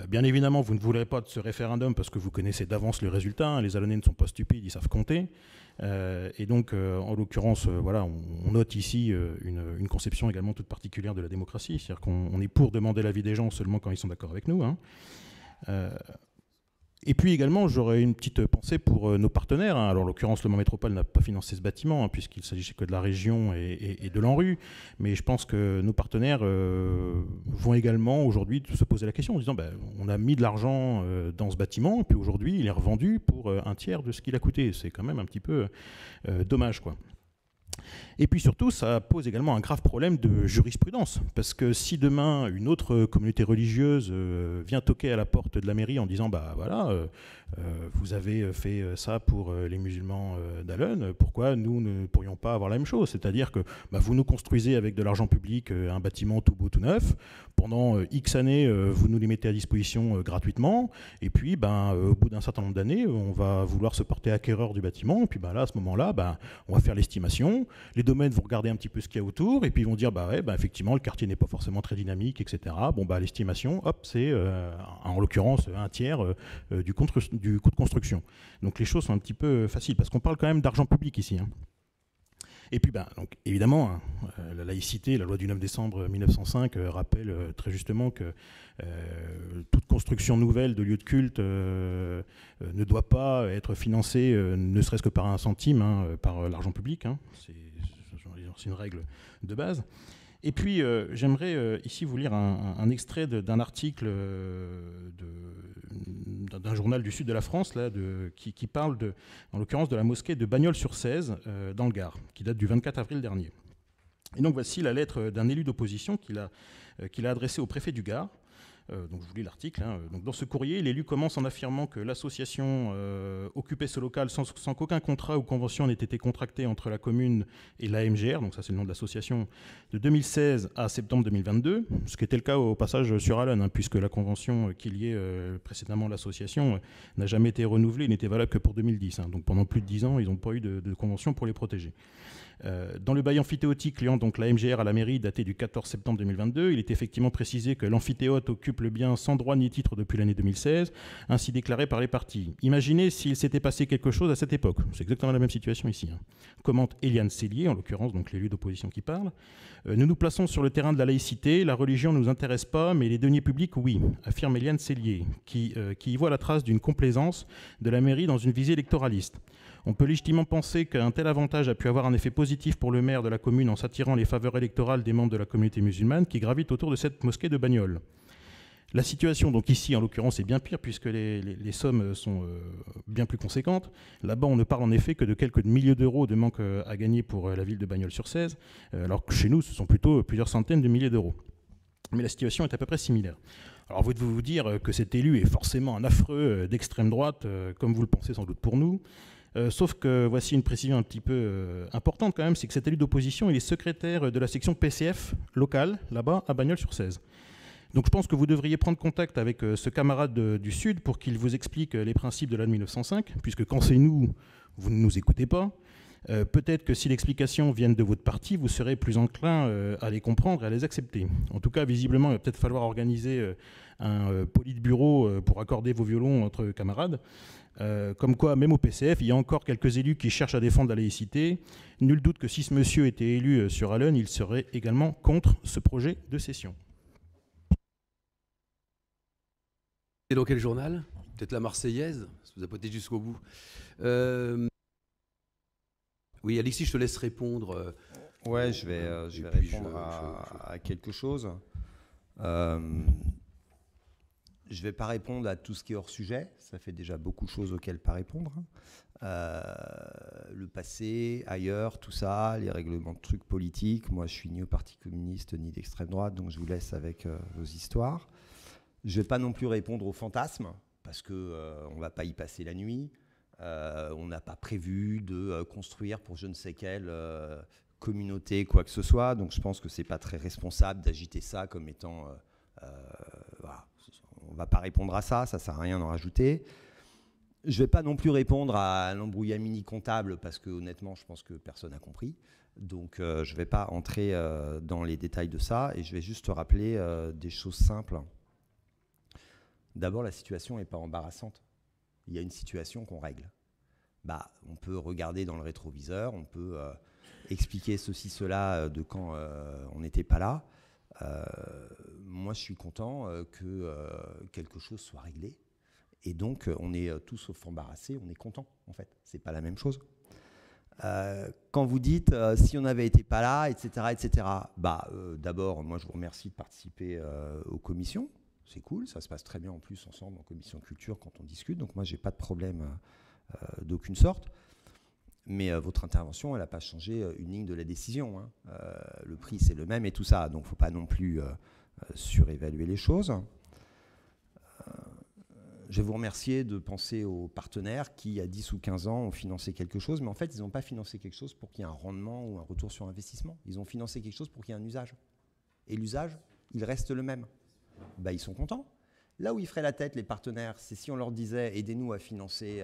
Bien évidemment, vous ne voulez pas de ce référendum parce que vous connaissez d'avance le résultat. Les Alonnais ne sont pas stupides, ils savent compter. Et donc, en l'occurrence, voilà, on note ici une conception également toute particulière de la démocratie. C'est-à-dire qu'on est pour demander l'avis des gens seulement quand ils sont d'accord avec nous. Et puis également, j'aurais une petite pensée pour nos partenaires. Alors, en l'occurrence, le Mans Métropole n'a pas financé ce bâtiment, puisqu'il s'agissait que de la région et de l'ANRU. Mais je pense que nos partenaires vont également aujourd'hui se poser la question en disant on a mis de l'argent dans ce bâtiment, et puis aujourd'hui, il est revendu pour un tiers de ce qu'il a coûté. C'est quand même un petit peu dommage, quoi. Et puis surtout, ça pose également un grave problème de jurisprudence, parce que si demain une autre communauté religieuse vient toquer à la porte de la mairie en disant bah voilà, vous avez fait ça pour les musulmans d'Allen, pourquoi nous ne pourrions pas avoir la même chose? C'est-à-dire que bah, vous nous construisez avec de l'argent public un bâtiment tout beau, tout neuf, pendant X années, vous nous les mettez à disposition gratuitement, et puis ben, au bout d'un certain nombre d'années, on va vouloir se porter acquéreur du bâtiment, et puis ben, là, à ce moment-là, ben, on va faire l'estimation, les domaines vont regarder un petit peu ce qu'il y a autour, et puis ils vont dire, bah ouais, bah effectivement, le quartier n'est pas forcément très dynamique, etc. Bon, bah l'estimation, hop, c'est en l'occurrence un tiers du coût de construction. Donc les choses sont un petit peu faciles, parce qu'on parle quand même d'argent public ici. Hein. Et puis, ben, donc, évidemment, hein, la laïcité, la loi du 9 décembre 1905 rappelle très justement que toute construction nouvelle de lieu de culte ne doit pas être financée, ne serait-ce que par un centime, hein, par l'argent public. Hein. C'est une règle de base. Et puis, j'aimerais ici vous lire un extrait d'un article d'un journal du sud de la France là, qui parle, en l'occurrence, de la mosquée de Bagnols-sur-Cèze, dans le Gard, qui date du 24 avril dernier. Et donc, voici la lettre d'un élu d'opposition qu'il a adressée au préfet du Gard. Donc je vous lis l'article. Hein. Donc dans ce courrier, l'élu commence en affirmant que l'association occupait ce local sans qu'aucun contrat ou convention n'ait été contracté entre la commune et l'AMGR, donc ça c'est le nom de l'association, de 2016 à septembre 2022, ce qui était le cas au passage sur Allen, hein, puisque la convention qui liait précédemment l'association n'a jamais été renouvelée et n'était valable que pour 2010. Hein. Donc pendant plus de 10 ans, ils n'ont pas eu de convention pour les protéger. Dans le bail amphithéotique liant donc la MGR à la mairie daté du 14 septembre 2022, il est effectivement précisé que l'amphithéâtre occupe le bien sans droit ni titre depuis l'année 2016, ainsi déclaré par les parties. Imaginez s'il s'était passé quelque chose à cette époque. C'est exactement la même situation ici. Hein. Commente Eliane Cellier, en l'occurrence donc l'élu d'opposition qui parle. Nous nous plaçons sur le terrain de la laïcité, la religion ne nous intéresse pas, mais les deniers publics, oui, affirme Eliane Cellier, qui y voit la trace d'une complaisance de la mairie dans une visée électoraliste. On peut légitimement penser qu'un tel avantage a pu avoir un effet positif pour le maire de la commune en s'attirant les faveurs électorales des membres de la communauté musulmane qui gravitent autour de cette mosquée de Bagnols. La situation, donc ici, en l'occurrence, est bien pire puisque les sommes sont bien plus conséquentes. Là-bas, on ne parle en effet que de quelques milliers d'euros de manque à gagner pour la ville de Bagnols-sur-Cèze, alors que chez nous, ce sont plutôt plusieurs centaines de milliers d'euros. Mais la situation est à peu près similaire. Alors, vous devez vous dire que cet élu est forcément un affreux d'extrême droite, comme vous le pensez sans doute pour nous. Sauf que voici une précision un petit peu importante quand même, c'est que cet élu d'opposition, il est secrétaire de la section PCF locale, là-bas, à Bagnols-sur-Cèze. Donc je pense que vous devriez prendre contact avec ce camarade du Sud pour qu'il vous explique les principes de la loi 1905, puisque quand c'est nous, vous ne nous écoutez pas. Peut-être que si l'explication vient de votre parti, vous serez plus enclin à les comprendre et à les accepter. En tout cas, visiblement, il va peut-être falloir organiser un politburo pour accorder vos violons entre camarades. Comme quoi, même au PCF, il y a encore quelques élus qui cherchent à défendre la laïcité. Nul doute que si ce monsieur était élu sur Allen, il serait également contre ce projet de cession. Et dans quel journal? Peut-être la Marseillaise? Ça vous a pas été jusqu'au bout. Oui, Alexis, je te laisse répondre. Ouais, je vais répondre à quelque chose. Je ne vais pas répondre à tout ce qui est hors sujet, ça fait déjà beaucoup de choses auxquelles pas répondre. Le passé, ailleurs, tout ça, les règlements de trucs politiques. Moi, je suis ni au Parti communiste ni d'extrême droite, donc je vous laisse avec vos histoires. Je ne vais pas non plus répondre aux fantasmes, parce qu'on ne va pas y passer la nuit. On n'a pas prévu de construire pour je ne sais quelle communauté, quoi que ce soit. Donc je pense que ce n'est pas très responsable d'agiter ça comme étant... voilà. On ne va pas répondre à ça, ça ne sert à rien d'en rajouter. Je ne vais pas non plus répondre à l'embrouillamini comptable parce que honnêtement, je pense que personne n'a compris. Donc je ne vais pas entrer dans les détails de ça et je vais juste rappeler des choses simples. D'abord, la situation n'est pas embarrassante. Il y a une situation qu'on règle. Bah, on peut regarder dans le rétroviseur, on peut expliquer ceci, cela de quand on n'était pas là. Moi, je suis content que quelque chose soit réglé. Et donc, on est tous sauf embarrassés, on est content, en fait. C'est pas la même chose. Quand vous dites si on n'avait été pas là, etc., etc. Bah, d'abord, moi, je vous remercie de participer aux commissions. C'est cool, ça se passe très bien en plus ensemble en commission culture quand on discute. Donc moi, j'ai pas de problème d'aucune sorte. Mais votre intervention, elle n'a pas changé une ligne de la décision, hein. Le prix, c'est le même et tout ça. Donc, il ne faut pas non plus surévaluer les choses. Je vais vous remercier de penser aux partenaires qui, il y a 10 ou 15 ans, ont financé quelque chose. Mais en fait, ils n'ont pas financé quelque chose pour qu'il y ait un rendement ou un retour sur investissement. Ils ont financé quelque chose pour qu'il y ait un usage. Et l'usage, il reste le même. Bah, ils sont contents. Là où ils feraient la tête, les partenaires, c'est si on leur disait « aidez-nous à financer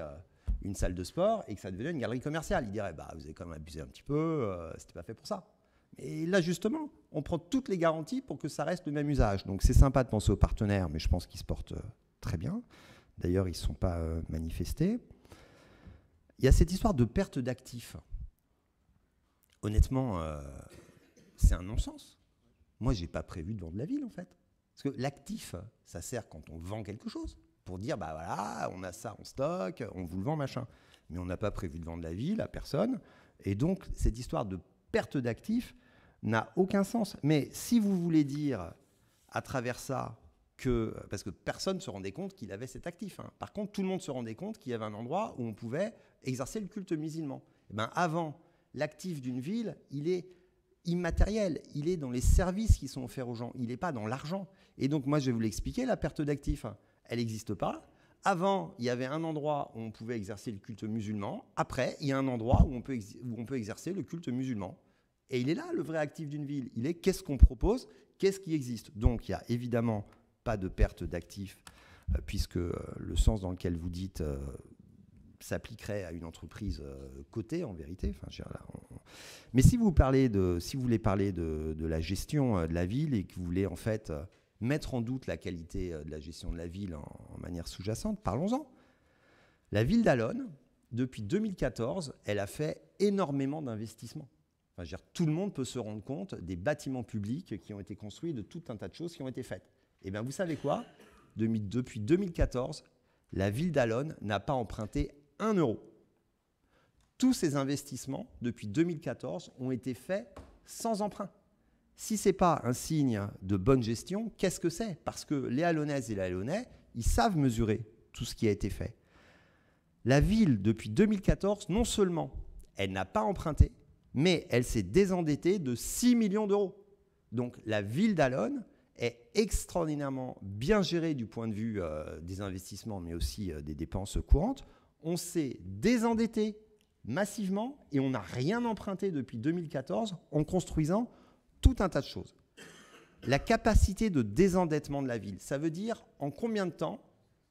une salle de sport » et que ça devenait une galerie commerciale. Ils diraient bah, « vous avez quand même abusé un petit peu, c'était pas fait pour ça ». Et là, justement, on prend toutes les garanties pour que ça reste le même usage. Donc, c'est sympa de penser aux partenaires, mais je pense qu'ils se portent très bien. D'ailleurs, ils ne sont pas manifestés. Il y a cette histoire de perte d'actifs. Honnêtement, c'est un non-sens. Moi, je n'ai pas prévu de vendre la ville, en fait. Parce que l'actif, ça sert quand on vend quelque chose, pour dire, bah voilà, on a ça en stock, on vous le vend, machin. Mais on n'a pas prévu de vendre la ville à personne. Et donc, cette histoire de perte d'actifs n'a aucun sens. Mais si vous voulez dire, à travers ça, parce que personne ne se rendait compte qu'il avait cet actif, hein. Par contre, tout le monde se rendait compte qu'il y avait un endroit où on pouvait exercer le culte musulman. Et ben, avant, l'actif d'une ville, il est immatériel. Il est dans les services qui sont offerts aux gens. Il n'est pas dans l'argent. Et donc, moi, je vais vous l'expliquer, la perte d'actifs, elle n'existe pas. Avant, il y avait un endroit où on pouvait exercer le culte musulman. Après, il y a un endroit où on peut exercer le culte musulman. Et il est là, le vrai actif d'une ville. Il est qu'est-ce qu'on propose, qu'est-ce qui existe. Donc, il n'y a évidemment pas de perte d'actifs, puisque le sens dans lequel vous dites s'appliquerait à une entreprise cotée, en vérité. Enfin, mais si vous voulez parler de la gestion de la ville et que vous voulez en fait mettre en doute la qualité de la gestion de la ville en manière sous-jacente, parlons-en. La ville d'Allonnes, depuis 2014, elle a fait énormément d'investissements. Enfin, je veux dire, tout le monde peut se rendre compte des bâtiments publics qui ont été construits, de tout un tas de choses qui ont été faites. Eh bien, vous savez quoi ? Depuis 2014, la ville d'Allonnes n'a pas emprunté 1 euro. Tous ces investissements, depuis 2014, ont été faits sans emprunt. Si ce n'est pas un signe de bonne gestion, qu'est-ce que c'est ? Parce que les Allonnaises et les Allonnais, ils savent mesurer tout ce qui a été fait. La ville, depuis 2014, non seulement elle n'a pas emprunté, mais elle s'est désendettée de 6 millions d'euros. Donc la ville d'Allonnes est extraordinairement bien gérée du point de vue des investissements, mais aussi des dépenses courantes. On s'est désendetté massivement et on n'a rien emprunté depuis 2014 en construisant tout un tas de choses. La capacité de désendettement de la ville, ça veut dire en combien de temps,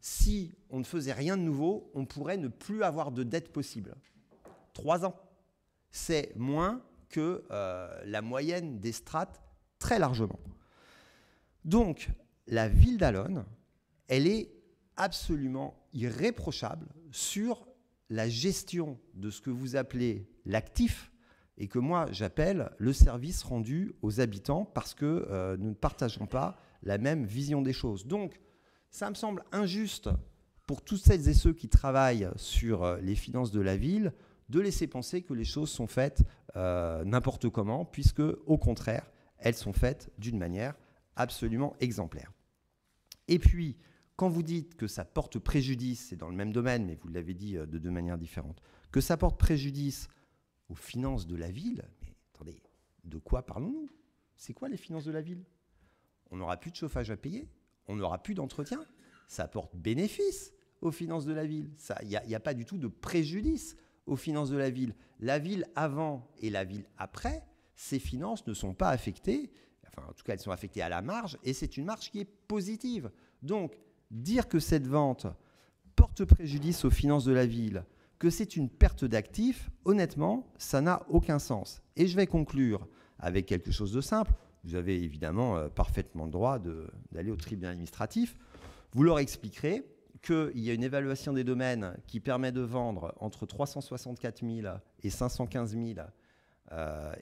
si on ne faisait rien de nouveau, on pourrait ne plus avoir de dette possible. 3 ans. C'est moins que la moyenne des strates, très largement. Donc, la ville d'Allonnes, elle est absolument irréprochable sur la gestion de ce que vous appelez l'actif et que moi j'appelle le service rendu aux habitants parce que nous ne partageons pas la même vision des choses. Donc, ça me semble injuste pour toutes celles et ceux qui travaillent sur les finances de la ville de laisser penser que les choses sont faites n'importe comment, puisque, au contraire, elles sont faites d'une manière absolument exemplaire. Et puis, quand vous dites que ça porte préjudice, c'est dans le même domaine, mais vous l'avez dit de 2 manières différentes, que ça porte préjudice aux finances de la ville, mais attendez, de quoi parlons-nous ? C'est quoi les finances de la ville ? On n'aura plus de chauffage à payer, on n'aura plus d'entretien, ça porte bénéfice aux finances de la ville. Il n'y a pas du tout de préjudice aux finances de la ville. La ville avant et la ville après, ces finances ne sont pas affectées, enfin en tout cas elles sont affectées à la marge, et c'est une marge qui est positive. Donc, dire que cette vente porte préjudice aux finances de la ville, que c'est une perte d'actifs, honnêtement, ça n'a aucun sens. Et je vais conclure avec quelque chose de simple. Vous avez évidemment parfaitement le droit d'aller au tribunal administratif. Vous leur expliquerez qu'il y a une évaluation des domaines qui permet de vendre entre 364 000 et 515 000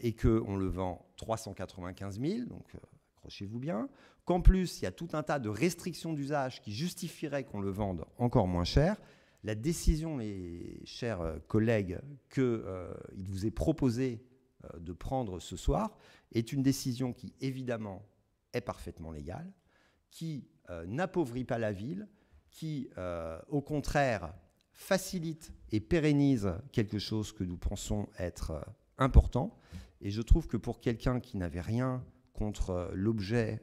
et qu'on le vend 395 000, donc accrochez-vous bien, qu'en plus il y a tout un tas de restrictions d'usage qui justifieraient qu'on le vende encore moins cher. La décision, les chers collègues, qu'il vous est proposé de prendre ce soir est une décision qui évidemment est parfaitement légale, qui n'appauvrit pas la ville, qui au contraire facilite et pérennise quelque chose que nous pensons être important. Et je trouve que pour quelqu'un qui n'avait rien contre l'objet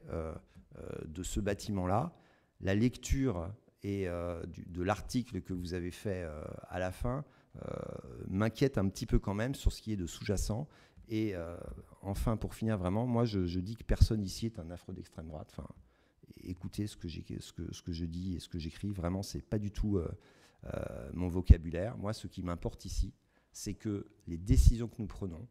de ce bâtiment-là, la lecture de l'article que vous avez fait à la fin m'inquiète un petit peu quand même sur ce qui est de sous-jacent. Et enfin, pour finir vraiment, moi je dis que personne ici est un affreux d'extrême droite. Enfin, écoutez ce que je dis et ce que j'écris, vraiment, c'est pas du tout mon vocabulaire. Moi, ce qui m'importe ici, c'est que les décisions que nous prenons,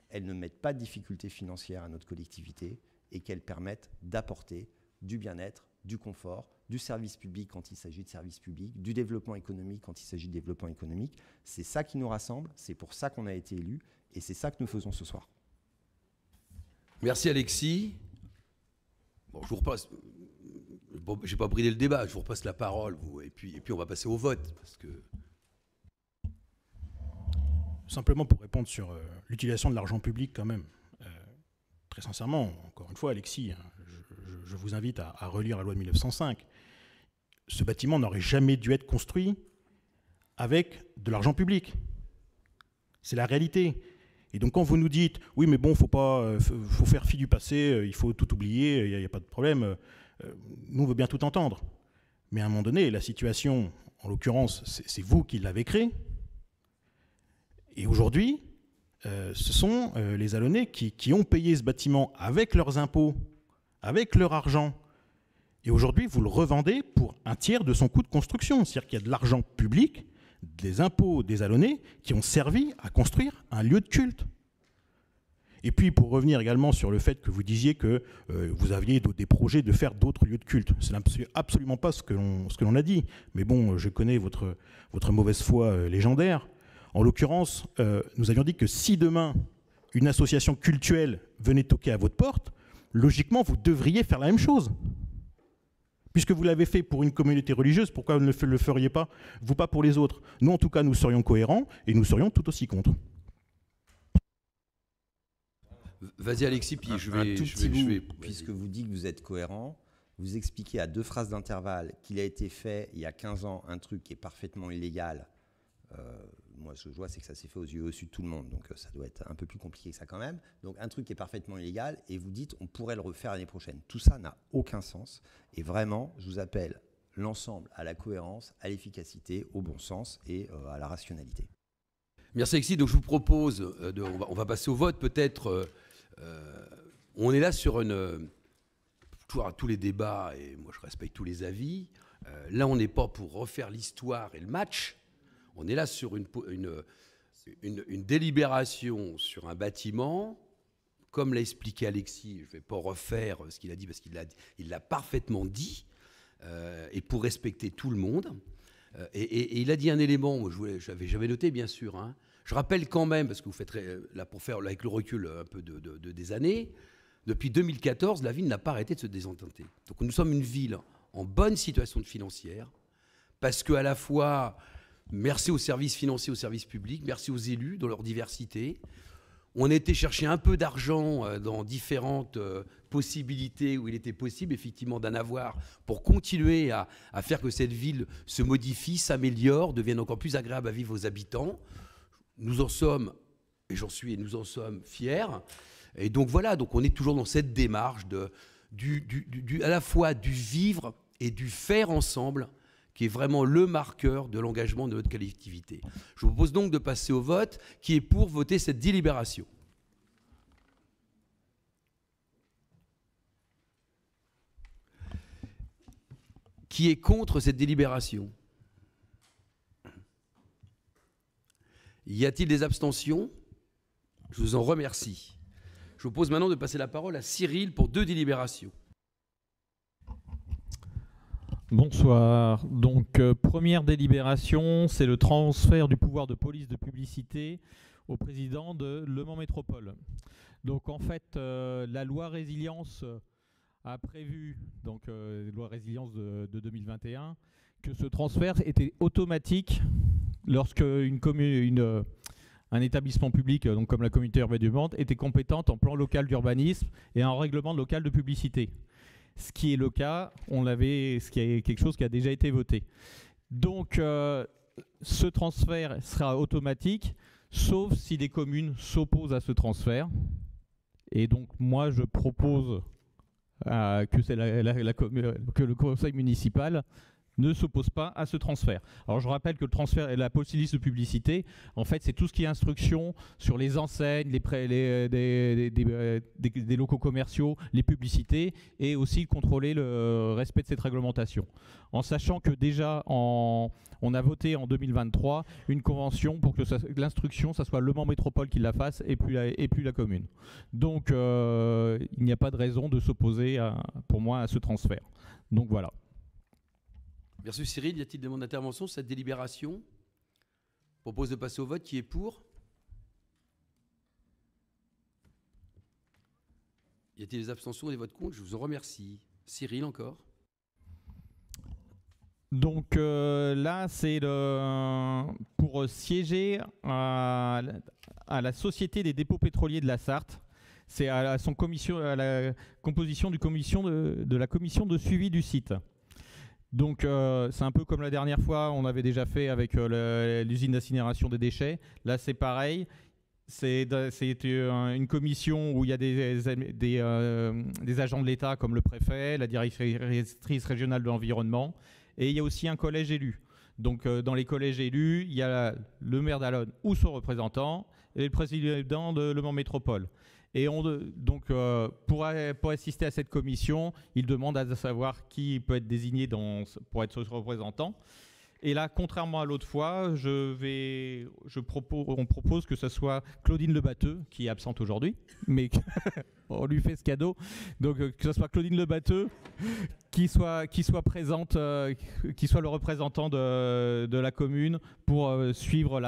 elles ne mettent pas de difficultés financières à notre collectivité et qu'elles permettent d'apporter du bien-être, du confort, du service public quand il s'agit de service public, du développement économique quand il s'agit de développement économique. C'est ça qui nous rassemble, c'est pour ça qu'on a été élus et c'est ça que nous faisons ce soir. Merci Alexis. Bon, je vous repasse. Bon, j'ai pas bridé le débat, je vous repasse la parole, et puis on va passer au vote. Parce que... Simplement pour répondre sur l'utilisation de l'argent public quand même. Très sincèrement, encore une fois Alexis, je vous invite à relire la loi de 1905. Ce bâtiment n'aurait jamais dû être construit avec de l'argent public. C'est la réalité. Et donc quand vous nous dites, oui mais bon, faut faire fi du passé, il faut tout oublier, il n'y a pas de problème, nous on veut bien tout entendre. Mais à un moment donné, la situation, en l'occurrence, c'est vous qui l'avez créée. Et aujourd'hui, ce sont les Alonnais qui ont payé ce bâtiment avec leurs impôts, avec leur argent. Et aujourd'hui, vous le revendez pour un tiers de son coût de construction. C'est-à-dire qu'il y a de l'argent public, des impôts des Alonnais qui ont servi à construire un lieu de culte. Et puis, pour revenir également sur le fait que vous disiez que vous aviez des projets de faire d'autres lieux de culte. Ce n'est absolument pas ce que l'on a dit. Mais bon, je connais votre mauvaise foi légendaire. En l'occurrence, nous avions dit que si demain, une association cultuelle venait toquer à votre porte, logiquement, vous devriez faire la même chose. Puisque vous l'avez fait pour une communauté religieuse, pourquoi vous ne le feriez pas, vous pas pour les autres? Nous, en tout cas, nous serions cohérents et nous serions tout aussi contre. Vas-y Alexis, puis puisque vous dites que vous êtes cohérent, vous expliquez à 2 phrases d'intervalle qu'il a été fait il y a 15 ans un truc qui est parfaitement illégal. Moi, ce que je vois, c'est que ça s'est fait aux yeux au-dessus de tout le monde, donc ça doit être un peu plus compliqué que ça quand même. Donc un truc qui est parfaitement illégal, et vous dites on pourrait le refaire l'année prochaine. Tout ça n'a aucun sens, et vraiment, je vous appelle l'ensemble à la cohérence, à l'efficacité, au bon sens et à la rationalité. Merci Alexis, donc je vous propose, on va passer au vote peut-être. On est là sur toujours à tous les débats, et moi je respecte tous les avis. Là, on n'est pas pour refaire l'histoire et le match. On est là sur une délibération sur un bâtiment. Comme l'a expliqué Alexis, je ne vais pas refaire ce qu'il a dit parce qu'il l'a parfaitement dit, et pour respecter tout le monde. Et il a dit un élément, j'avais noté bien sûr. Hein. Je rappelle quand même, parce que vous faites là pour faire avec le recul un peu des années, depuis 2014, la ville n'a pas arrêté de se désendetter. Donc nous sommes une ville en bonne situation financière, parce qu'à la fois... Merci aux services financiers, aux services publics, merci aux élus dans leur diversité. On a été chercher un peu d'argent dans différentes possibilités où il était possible effectivement d'en avoir pour continuer à faire que cette ville se modifie, s'améliore, devienne encore plus agréable à vivre aux habitants. Nous en sommes, et nous en sommes fiers. Et donc voilà, donc on est toujours dans cette démarche à la fois du vivre et du faire ensemble, qui est vraiment le marqueur de l'engagement de notre collectivité. Je vous propose donc de passer au vote, qui est pour voter cette délibération. Qui est contre cette délibération? Y a-t-il des abstentions? Je vous en remercie. Je vous propose maintenant de passer la parole à Cyril pour 2 délibérations. Bonsoir. Donc, première délibération, c'est le transfert du pouvoir de police de publicité au président de Le Mans Métropole. Donc, en fait, la loi résilience a prévu, donc loi résilience de 2021, que ce transfert était automatique lorsque un étabbissement public, donc comme la communauté urbaine du Mans, était compétente en plan local d'urbanisme et en règlement local de publicité. Ce qui est le cas, ce qui est quelque chose qui a déjà été voté. Donc, ce transfert sera automatique, sauf si les communes s'opposent à ce transfert. Et donc, moi, je propose que le conseil municipal ne s'oppose pas à ce transfert. Alors je rappelle que le transfert et la police de publicité, en fait, c'est tout ce qui est instruction sur les enseignes, des locaux commerciaux, les publicités, et aussi contrôler le respect de cette réglementation. En sachant que déjà, on a voté en 2023 une convention pour que l'instruction, ça soit Le Mans Métropole qui la fasse et plus la commune. Donc il n'y a pas de raison de s'opposer, pour moi, à ce transfert. Donc voilà. Merci Cyril. Y a-t-il des demandes d'intervention sur cette délibération? Je propose de passer au vote. Qui est pour? Y a-t-il des abstentions et des votes contre? Je vous en remercie. Cyril, encore. Donc là, c'est pour siéger à la Société des dépôts pétroliers de la Sarthe. C'est à la composition de la commission de suivi du site. Donc c'est un peu comme la dernière fois, on avait déjà fait avec l'usine d'incinération des déchets. Là c'est pareil, c'est une commission où il y a des agents de l'État comme le préfet, la directrice régionale de l'environnement, et il y a aussi un collège élu. Donc dans les collèges élus, il y a le maire d'Allonnes ou son représentant et le président de Le Mans Métropole. Et pour assister à cette commission, il demande à savoir qui peut être désigné pour être son représentant. Et là, contrairement à l'autre fois, on propose que ce soit Claudine Lebatteux, qui est absente aujourd'hui, mais on lui fait ce cadeau. Donc que ce soit Claudine Lebatteux qui soit présente, qui soit le représentant de la commune pour suivre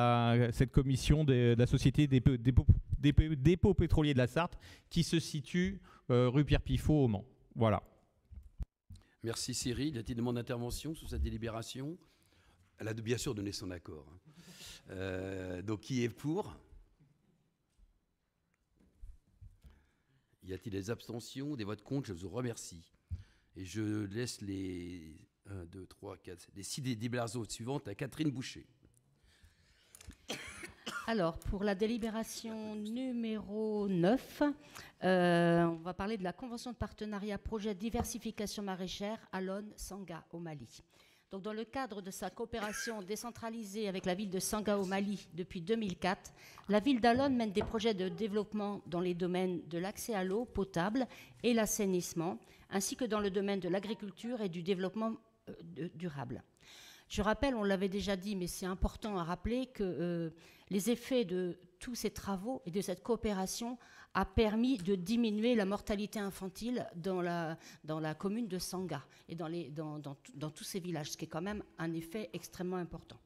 cette commission de la Société des dépôts pétroliers de la Sarthe, qui se situe rue Pierre-Piffaut au Mans. Voilà. Merci Cyril. Y a-t-il des demandes d'intervention sur cette délibération? Elle a bien sûr donné son accord. Donc qui est pour? Y a-t-il des abstentions, des votes contre? Je vous remercie. Et je laisse les 1, 2, 3, 4, les 6 délibérations suivantes à Catherine Boucher. Alors, pour la délibération numéro 9, on va parler de la convention de partenariat projet diversification maraîchère Allonnes-Sanga au Mali. Donc, dans le cadre de sa coopération décentralisée avec la ville de Sanga au Mali depuis 2004, la ville d'Allonnes mène des projets de développement dans les domaines de l'accès à l'eau potable et l'assainissement, ainsi que dans le domaine de l'agriculture et du développement durable. Je rappelle, on l'avait déjà dit, mais c'est important à rappeler que les effets de tous ces travaux et de cette coopération a permis de diminuer la mortalité infantile dans la commune de Sanga et dans tous ces villages, ce qui est quand même un effet extrêmement important.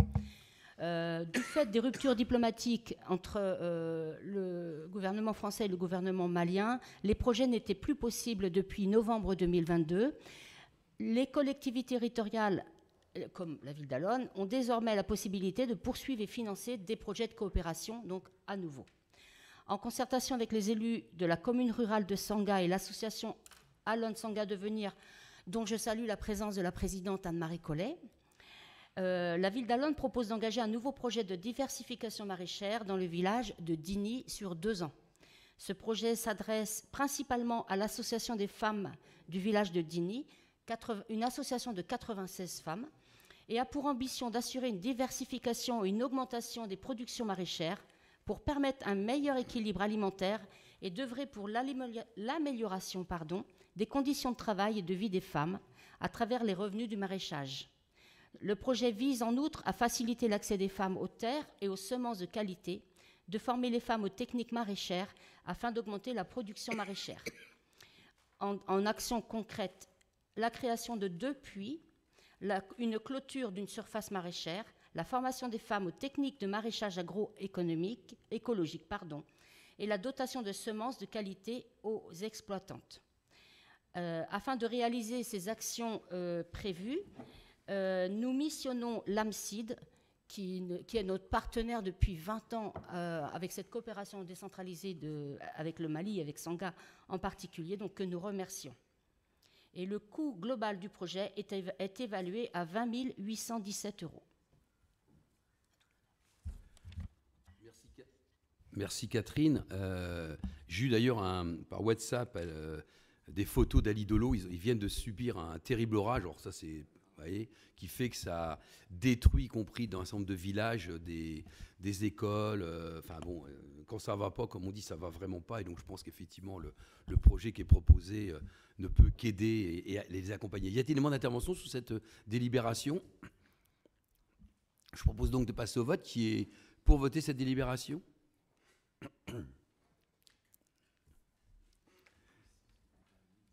Du fait des ruptures diplomatiques entre le gouvernement français et le gouvernement malien, les projets n'étaient plus possibles depuis novembre 2022. Les collectivités territoriales, comme la ville d'Allonnes, ont désormais la possibilité de poursuivre et financer des projets de coopération, donc à nouveau. En concertation avec les élus de la commune rurale de Sanga et l'association Allonnes-Sanga Devenir, dont je salue la présence de la présidente Anne-Marie Collet, la ville d'Allonnes propose d'engager un nouveau projet de diversification maraîchère dans le village de Digny sur 2 ans. Ce projet s'adresse principalement à l'association des femmes du village de Digny, une association de 96 femmes, et a pour ambition d'assurer une diversification et une augmentation des productions maraîchères pour permettre un meilleur équilibre alimentaire et d'œuvrer pour l'amélioration des conditions de travail et de vie des femmes à travers les revenus du maraîchage. Le projet vise en outre à faciliter l'accès des femmes aux terres et aux semences de qualité, de former les femmes aux techniques maraîchères afin d'augmenter la production maraîchère. En action concrète, la création de 2 puits, une clôture d'une surface maraîchère, la formation des femmes aux techniques de maraîchage agroécologique, et la dotation de semences de qualité aux exploitantes. Afin de réaliser ces actions prévues, nous missionnons l'AMSID, qui est notre partenaire depuis 20 ans avec cette coopération décentralisée avec le Mali et avec Sanga en particulier, donc que nous remercions. Et le coût global du projet est évalué à 20 817 €. Merci Catherine. J'ai eu d'ailleurs par WhatsApp des photos d'Ali Dolo. Ils viennent de subir un terrible orage. Alors ça, c'est, vous voyez, qui fait que ça détruit, y compris dans un certain nombre de villages, des écoles. Enfin bon, quand ça va pas, comme on dit, ça va vraiment pas. Et donc je pense qu'effectivement, le projet qui est proposé ne peut qu'aider et les accompagner. Y a-t-il des demandes d'intervention sous cette délibération? Je propose donc de passer au vote. Qui est pour voter cette délibération?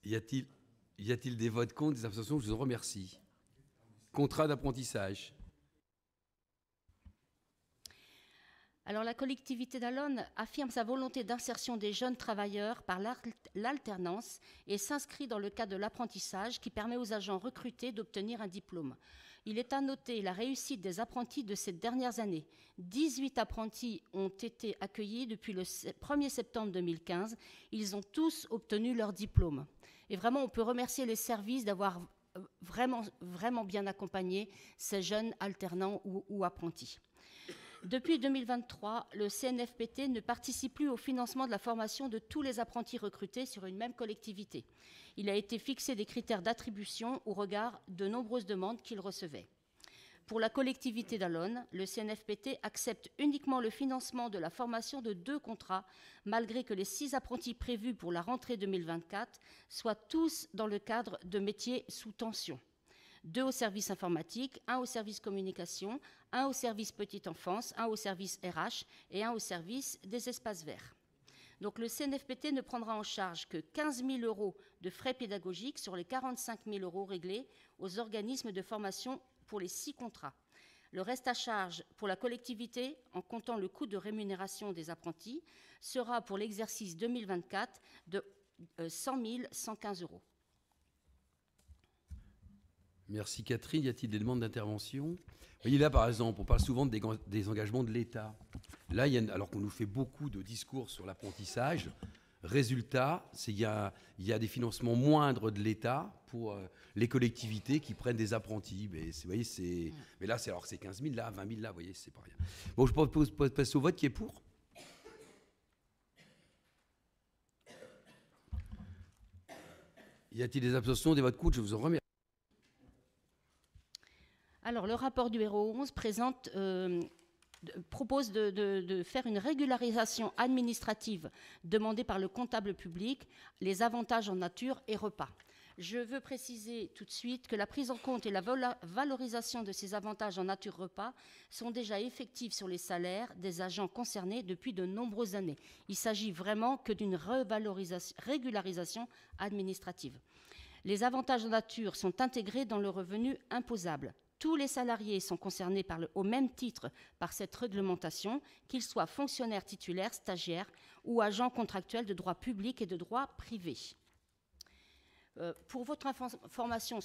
Y a-t-il des votes contre, des abstentions? Je vous en remercie. Contrat d'apprentissage. Alors, la collectivité d'Allonnes affirme sa volonté d'insertion des jeunes travailleurs par l'alternance et s'inscrit dans le cadre de l'apprentissage qui permet aux agents recrutés d'obtenir un diplôme. Il est à noter la réussite des apprentis de ces dernières années. 18 apprentis ont été accueillis depuis le 1er septembre 2015. Ils ont tous obtenu leur diplôme. Et vraiment, on peut remercier les services d'avoir vraiment bien accompagné ces jeunes alternants ou apprentis. Depuis 2023, le CNFPT ne participe plus au financement de la formation de tous les apprentis recrutés sur une même collectivité. Il a été fixé des critères d'attribution au regard de nombreuses demandes qu'il recevait. Pour la collectivité d'Allonnes, le CNFPT accepte uniquement le financement de la formation de 2 contrats, malgré que les 6 apprentis prévus pour la rentrée 2024 soient tous dans le cadre de métiers sous tension. 2 au service informatique, 1 au service communication, 1 au service petite enfance, 1 au service RH et 1 au service des espaces verts. Donc le CNFPT ne prendra en charge que 15 000 € de frais pédagogiques sur les 45 000 € réglés aux organismes de formation pour les 6 contrats. Le reste à charge pour la collectivité, en comptant le coût de rémunération des apprentis, sera pour l'exercice 2024 de 100 115 €. Merci Catherine. Y a-t-il des demandes d'intervention? Vous voyez là, par exemple, on parle souvent des engagements de l'État. Là, alors qu'on nous fait beaucoup de discours sur l'apprentissage, résultat, il y a des financements moindres de l'État pour les collectivités qui prennent des apprentis. Mais, vous voyez, mais là, alors c'est 15 000 là, 20 000 là, vous voyez, c'est pas rien. Bon, je propose de passer au vote. Qui est pour? Y a-t-il des abstentions, des votes contre? Je vous en remercie. Alors, le rapport du héros 11 propose de faire une régularisation administrative demandée par le comptable public, les avantages en nature et repas. Je veux préciser tout de suite que la prise en compte et la valorisation de ces avantages en nature repas sont déjà effectives sur les salaires des agents concernés depuis de nombreuses années. Il s'agit vraiment que d'une régularisation administrative. Les avantages en nature sont intégrés dans le revenu imposable. Tous les salariés sont concernés au même titre par cette réglementation, qu'ils soient fonctionnaires titulaires, stagiaires ou agents contractuels de droit public et de droit privé. Pour votre information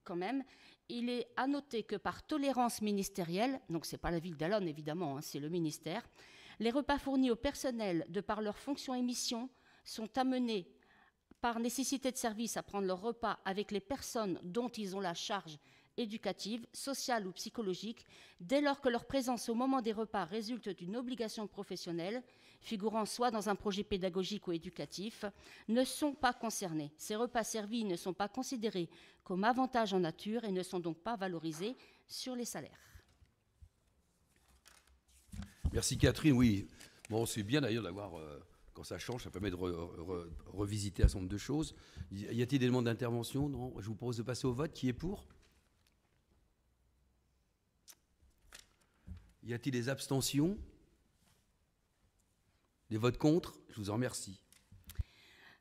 quand même, il est à noter que par tolérance ministérielle, donc ce n'est pas la ville d'Allonnes évidemment, c'est le ministère, les repas fournis au personnel de par leur fonction et mission sont amenés par nécessité de service à prendre leur repas avec les personnes dont ils ont la charge éducative, sociale ou psychologique, dès lors que leur présence au moment des repas résulte d'une obligation professionnelle, figurant soit dans un projet pédagogique ou éducatif, ne sont pas concernés. Ces repas servis ne sont pas considérés comme avantages en nature et ne sont donc pas valorisés sur les salaires. Merci Catherine, oui. Bon, c'est bien d'ailleurs d'avoir, quand ça change, ça permet de revisiter un certain nombre de choses. Y a-t-il des demandes d'intervention? Non. Je vous propose de passer au vote. Qui est pour? Y a-t-il des abstentions? Des votes contre? Je vous en remercie.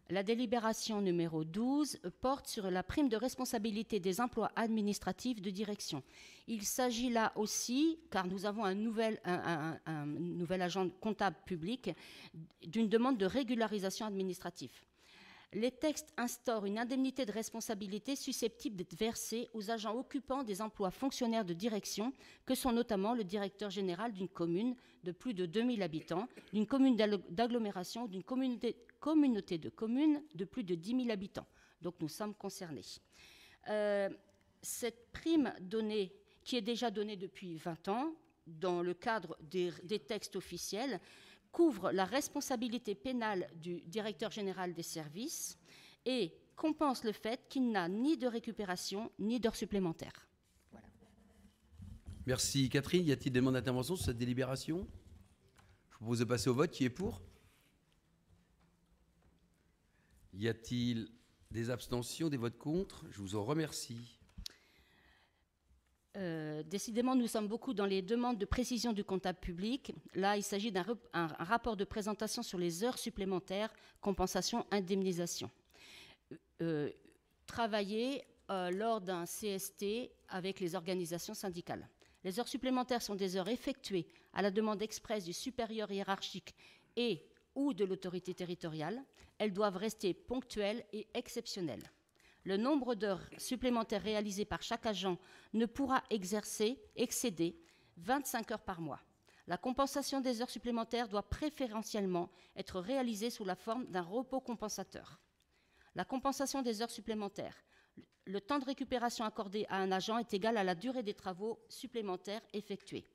La délibération numéro 12 porte sur la prime de responsabilité des emplois administratifs de direction. Il s'agit là aussi, car nous avons un nouvel agent comptable public, d'une demande de régularisation administrative. Les textes instaurent une indemnité de responsabilité susceptible d'être versée aux agents occupant des emplois fonctionnaires de direction, que sont notamment le directeur général d'une commune de plus de 2000 habitants, d'une commune d'agglomération, d'une communauté de communes de plus de 10 000 habitants. Donc nous sommes concernés. Cette prime donnée, qui est déjà donnée depuis 20 ans, dans le cadre des textes officiels, couvre la responsabilité pénale du directeur général des services et compense le fait qu'il n'a ni de récupération ni d'heures supplémentaires. Voilà. Merci Catherine. Y a-t-il des demandes d'intervention sur cette délibération? Je propose de passer au vote. Qui est pour? Y a-t-il des abstentions, des votes contre? Je vous en remercie. Décidément, nous sommes beaucoup dans les demandes de précision du comptable public. Là, il s'agit d'un rapport de présentation sur les heures supplémentaires, compensation, indemnisation. Travailler lors d'un CST avec les organisations syndicales. Les heures supplémentaires sont des heures effectuées à la demande expresse du supérieur hiérarchique et ou de l'autorité territoriale. Elles doivent rester ponctuelles et exceptionnelles. Le nombre d'heures supplémentaires réalisées par chaque agent ne pourra excéder 25 heures par mois. La compensation des heures supplémentaires doit préférentiellement être réalisée sous la forme d'un repos compensateur. La compensation des heures supplémentaires, le temps de récupération accordé à un agent est égal à la durée des travaux supplémentaires effectués.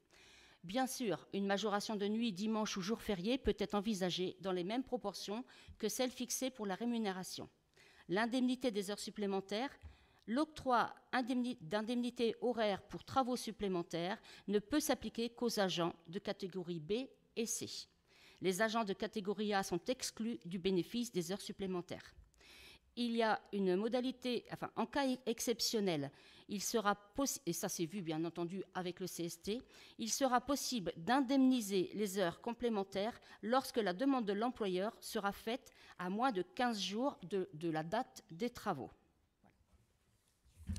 Bien sûr, une majoration de nuit, dimanche ou jour férié peut être envisagée dans les mêmes proportions que celle fixée pour la rémunération. L'indemnité des heures supplémentaires, l'octroi d'indemnités horaires pour travaux supplémentaires ne peut s'appliquer qu'aux agents de catégorie B et C. Les agents de catégorie A sont exclus du bénéfice des heures supplémentaires. Il y a une modalité, enfin, en cas exceptionnel, il sera possible, et ça c'est vu bien entendu avec le CST, il sera possible d'indemniser les heures complémentaires lorsque la demande de l'employeur sera faite à moins de 15 jours de la date des travaux.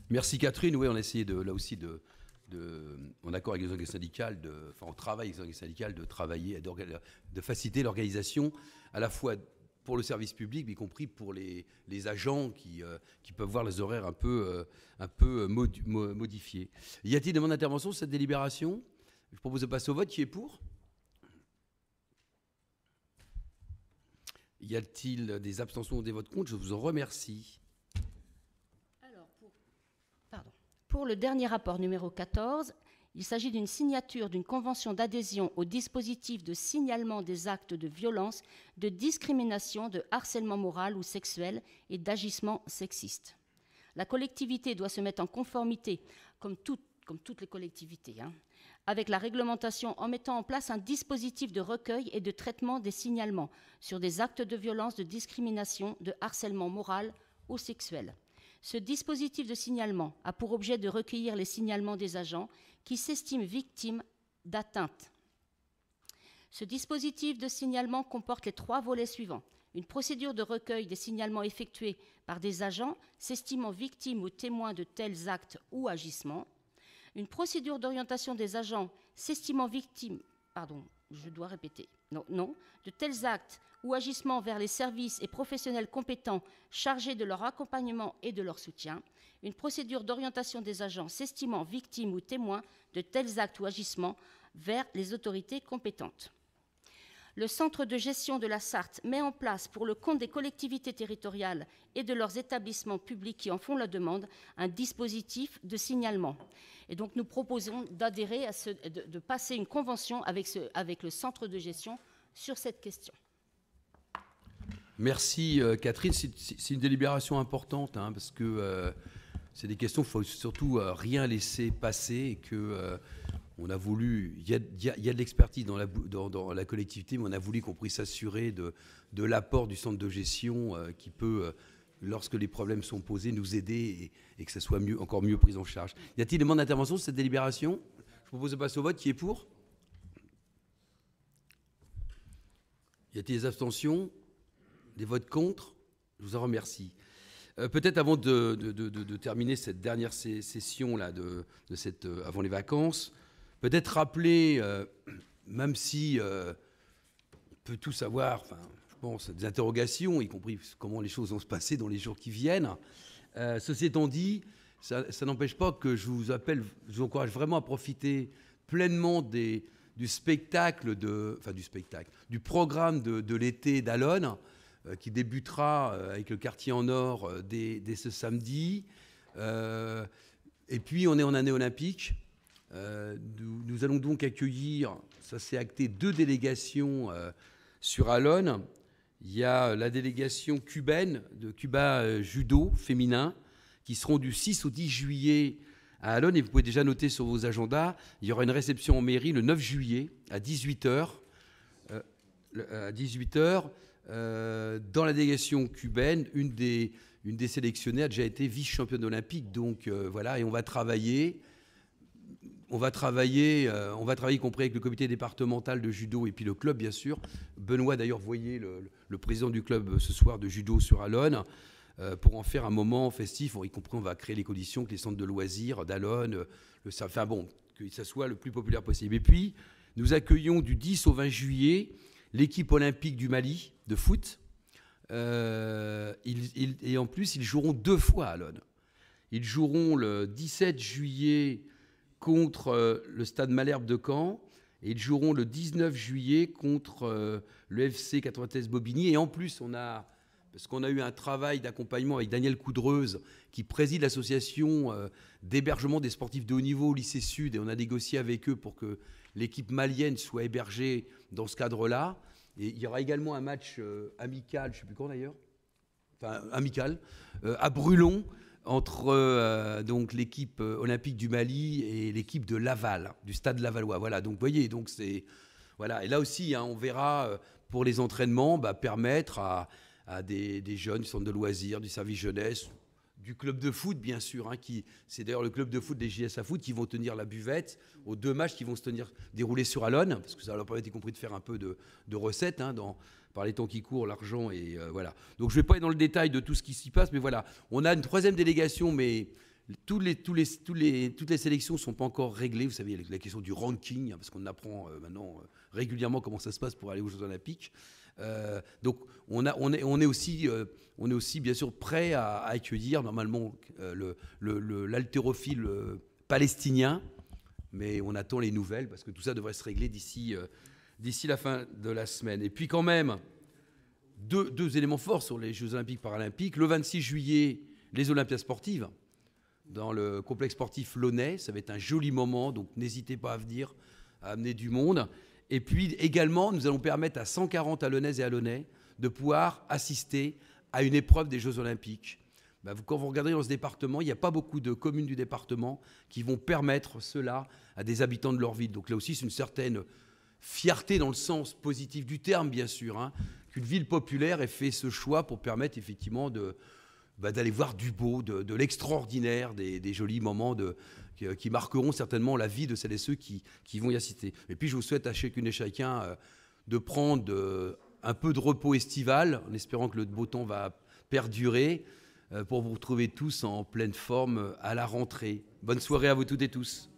Merci Catherine. Oui, on a essayé là aussi en accord avec les organisations syndicales, on travaille avec les organisations syndicales de travailler, de faciliter l'organisation à la fois pour le service public, mais y compris pour les agents qui peuvent voir les horaires un peu modifiés. Y a-t-il des demandes d'intervention sur cette délibération? Je propose de passer au vote. Qui est pour? Y a-t-il des abstentions ou des votes contre? Je vous en remercie. Alors, pour le dernier rapport numéro 14, il s'agit d'une signature d'une convention d'adhésion au dispositif de signalement des actes de violence, de discrimination, de harcèlement moral ou sexuel et d'agissement sexiste. La collectivité doit se mettre en conformité, comme toutes les collectivités, avec la réglementation en mettant en place un dispositif de recueil et de traitement des signalements sur des actes de violence, de discrimination, de harcèlement moral ou sexuel. Ce dispositif de signalement a pour objet de recueillir les signalements des agents qui s'estiment victimes d'atteintes. Ce dispositif de signalement comporte les 3 volets suivants. Une procédure de recueil des signalements effectués par des agents s'estimant victimes ou témoins de tels actes ou agissements. Une procédure d'orientation des agents s'estimant victimes, de tels actes ou agissements vers les services et professionnels compétents chargés de leur accompagnement et de leur soutien. Une procédure d'orientation des agents s'estimant victimes ou témoins de tels actes ou agissements vers les autorités compétentes. Le centre de gestion de la Sarthe met en place, pour le compte des collectivités territoriales et de leurs établissements publics qui en font la demande, un dispositif de signalement. Et donc nous proposons d'adhérer de passer une convention avec le centre de gestion sur cette question. Merci Catherine. C'est une délibération importante, parce que c'est des questions, il ne faut surtout rien laisser passer et que on a voulu, il y a de l'expertise dans la collectivité, mais on a voulu qu'on puisse s'assurer de l'apport du centre de gestion qui peut, lorsque les problèmes sont posés, nous aider et que ça soit encore mieux pris en charge. Y a-t-il des demandes d'intervention sur cette délibération? Je propose de passer au vote. Qui est pour? Y a-t-il des abstentions? Des votes contre? Je vous en remercie. Peut-être avant de terminer cette dernière session là, avant les vacances, peut-être rappeler, même si on peut tous avoir, je pense, des interrogations, y compris comment les choses vont se passer dans les jours qui viennent. Ceci étant dit, ça n'empêche pas que je vous encourage vraiment à profiter pleinement du programme de l'été d'Allonnes, qui débutera avec le quartier en or dès ce samedi. Et puis, on est en année olympique. Nous allons donc accueillir, ça s'est acté, 2 délégations sur Allonne. Il y a la délégation cubaine de Cuba Judo féminin qui seront du 6 au 10 juillet à Allonne. Et vous pouvez déjà noter sur vos agendas, il y aura une réception en mairie le 9 juillet à 18h. Dans la délégation cubaine, une des sélectionnées a déjà été vice-championne olympique. Donc voilà, et on va travailler, y compris avec le comité départemental de judo et puis le club, bien sûr. Benoît, d'ailleurs, voyez le président du club ce soir de judo sur Allonne, pour en faire un moment festif. Y compris, on va créer les conditions que les centres de loisirs d'Allonne, que ça soit le plus populaire possible. Et puis, nous accueillons du 10 au 20 juillet l'équipe olympique du Mali de foot. Et en plus, ils joueront 2 fois à Allonne. Ils joueront le 17 juillet contre le Stade Malherbe de Caen, et ils joueront le 19 juillet contre le FC 93 Bobigny. Et en plus, parce qu'on a eu un travail d'accompagnement avec Daniel Coudreuse, qui préside l'association d'hébergement des sportifs de haut niveau au lycée Sud, et on a négocié avec eux pour que l'équipe malienne soit hébergée dans ce cadre-là. Et il y aura également un match amical, je ne sais plus quand d'ailleurs, amical, à Brulon, entre donc l'équipe olympique du Mali et l'équipe de Laval, du Stade Lavallois. Voilà, donc vous voyez, donc c'est voilà. Et là aussi, on verra pour les entraînements permettre à des jeunes du centre de loisirs, du service jeunesse, du club de foot, bien sûr, c'est d'ailleurs le club de foot des JSA Foot qui vont tenir la buvette aux 2 matchs qui vont se dérouler sur Allonne, parce que ça leur permet y compris de faire un peu de recettes par les temps qui courent, l'argent, et voilà. Donc je ne vais pas aller dans le détail de tout ce qui s'y passe, mais voilà. On a une 3e délégation, mais toutes les sélections ne sont pas encore réglées. Vous savez, il y a la question du ranking, parce qu'on apprend maintenant régulièrement comment ça se passe pour aller aux Jeux Olympiques. Donc on est aussi bien sûr prêt à accueillir normalement l'haltérophile palestinien, mais on attend les nouvelles parce que tout ça devrait se régler d'ici la fin de la semaine. Et puis quand même, deux éléments forts sur les Jeux Olympiques Paralympiques. Le 26 juillet, les Olympiades sportives dans le complexe sportif Launay. Ça va être un joli moment, donc n'hésitez pas à venir, à amener du monde. Et puis également, nous allons permettre à 140 Allonnaises et Allonnais de pouvoir assister à une épreuve des Jeux Olympiques. Quand vous regardez dans ce département, il n'y a pas beaucoup de communes du département qui vont permettre cela à des habitants de leur ville. Donc là aussi, c'est une certaine fierté dans le sens positif du terme, bien sûr, qu'une ville populaire ait fait ce choix pour permettre effectivement d'aller voir du beau, de l'extraordinaire, des jolis moments qui marqueront certainement la vie de celles et ceux qui vont y assister. Et puis je vous souhaite à chacune et chacun de prendre un peu de repos estival, en espérant que le beau temps va perdurer, pour vous retrouver tous en pleine forme à la rentrée. Bonne soirée à vous toutes et tous.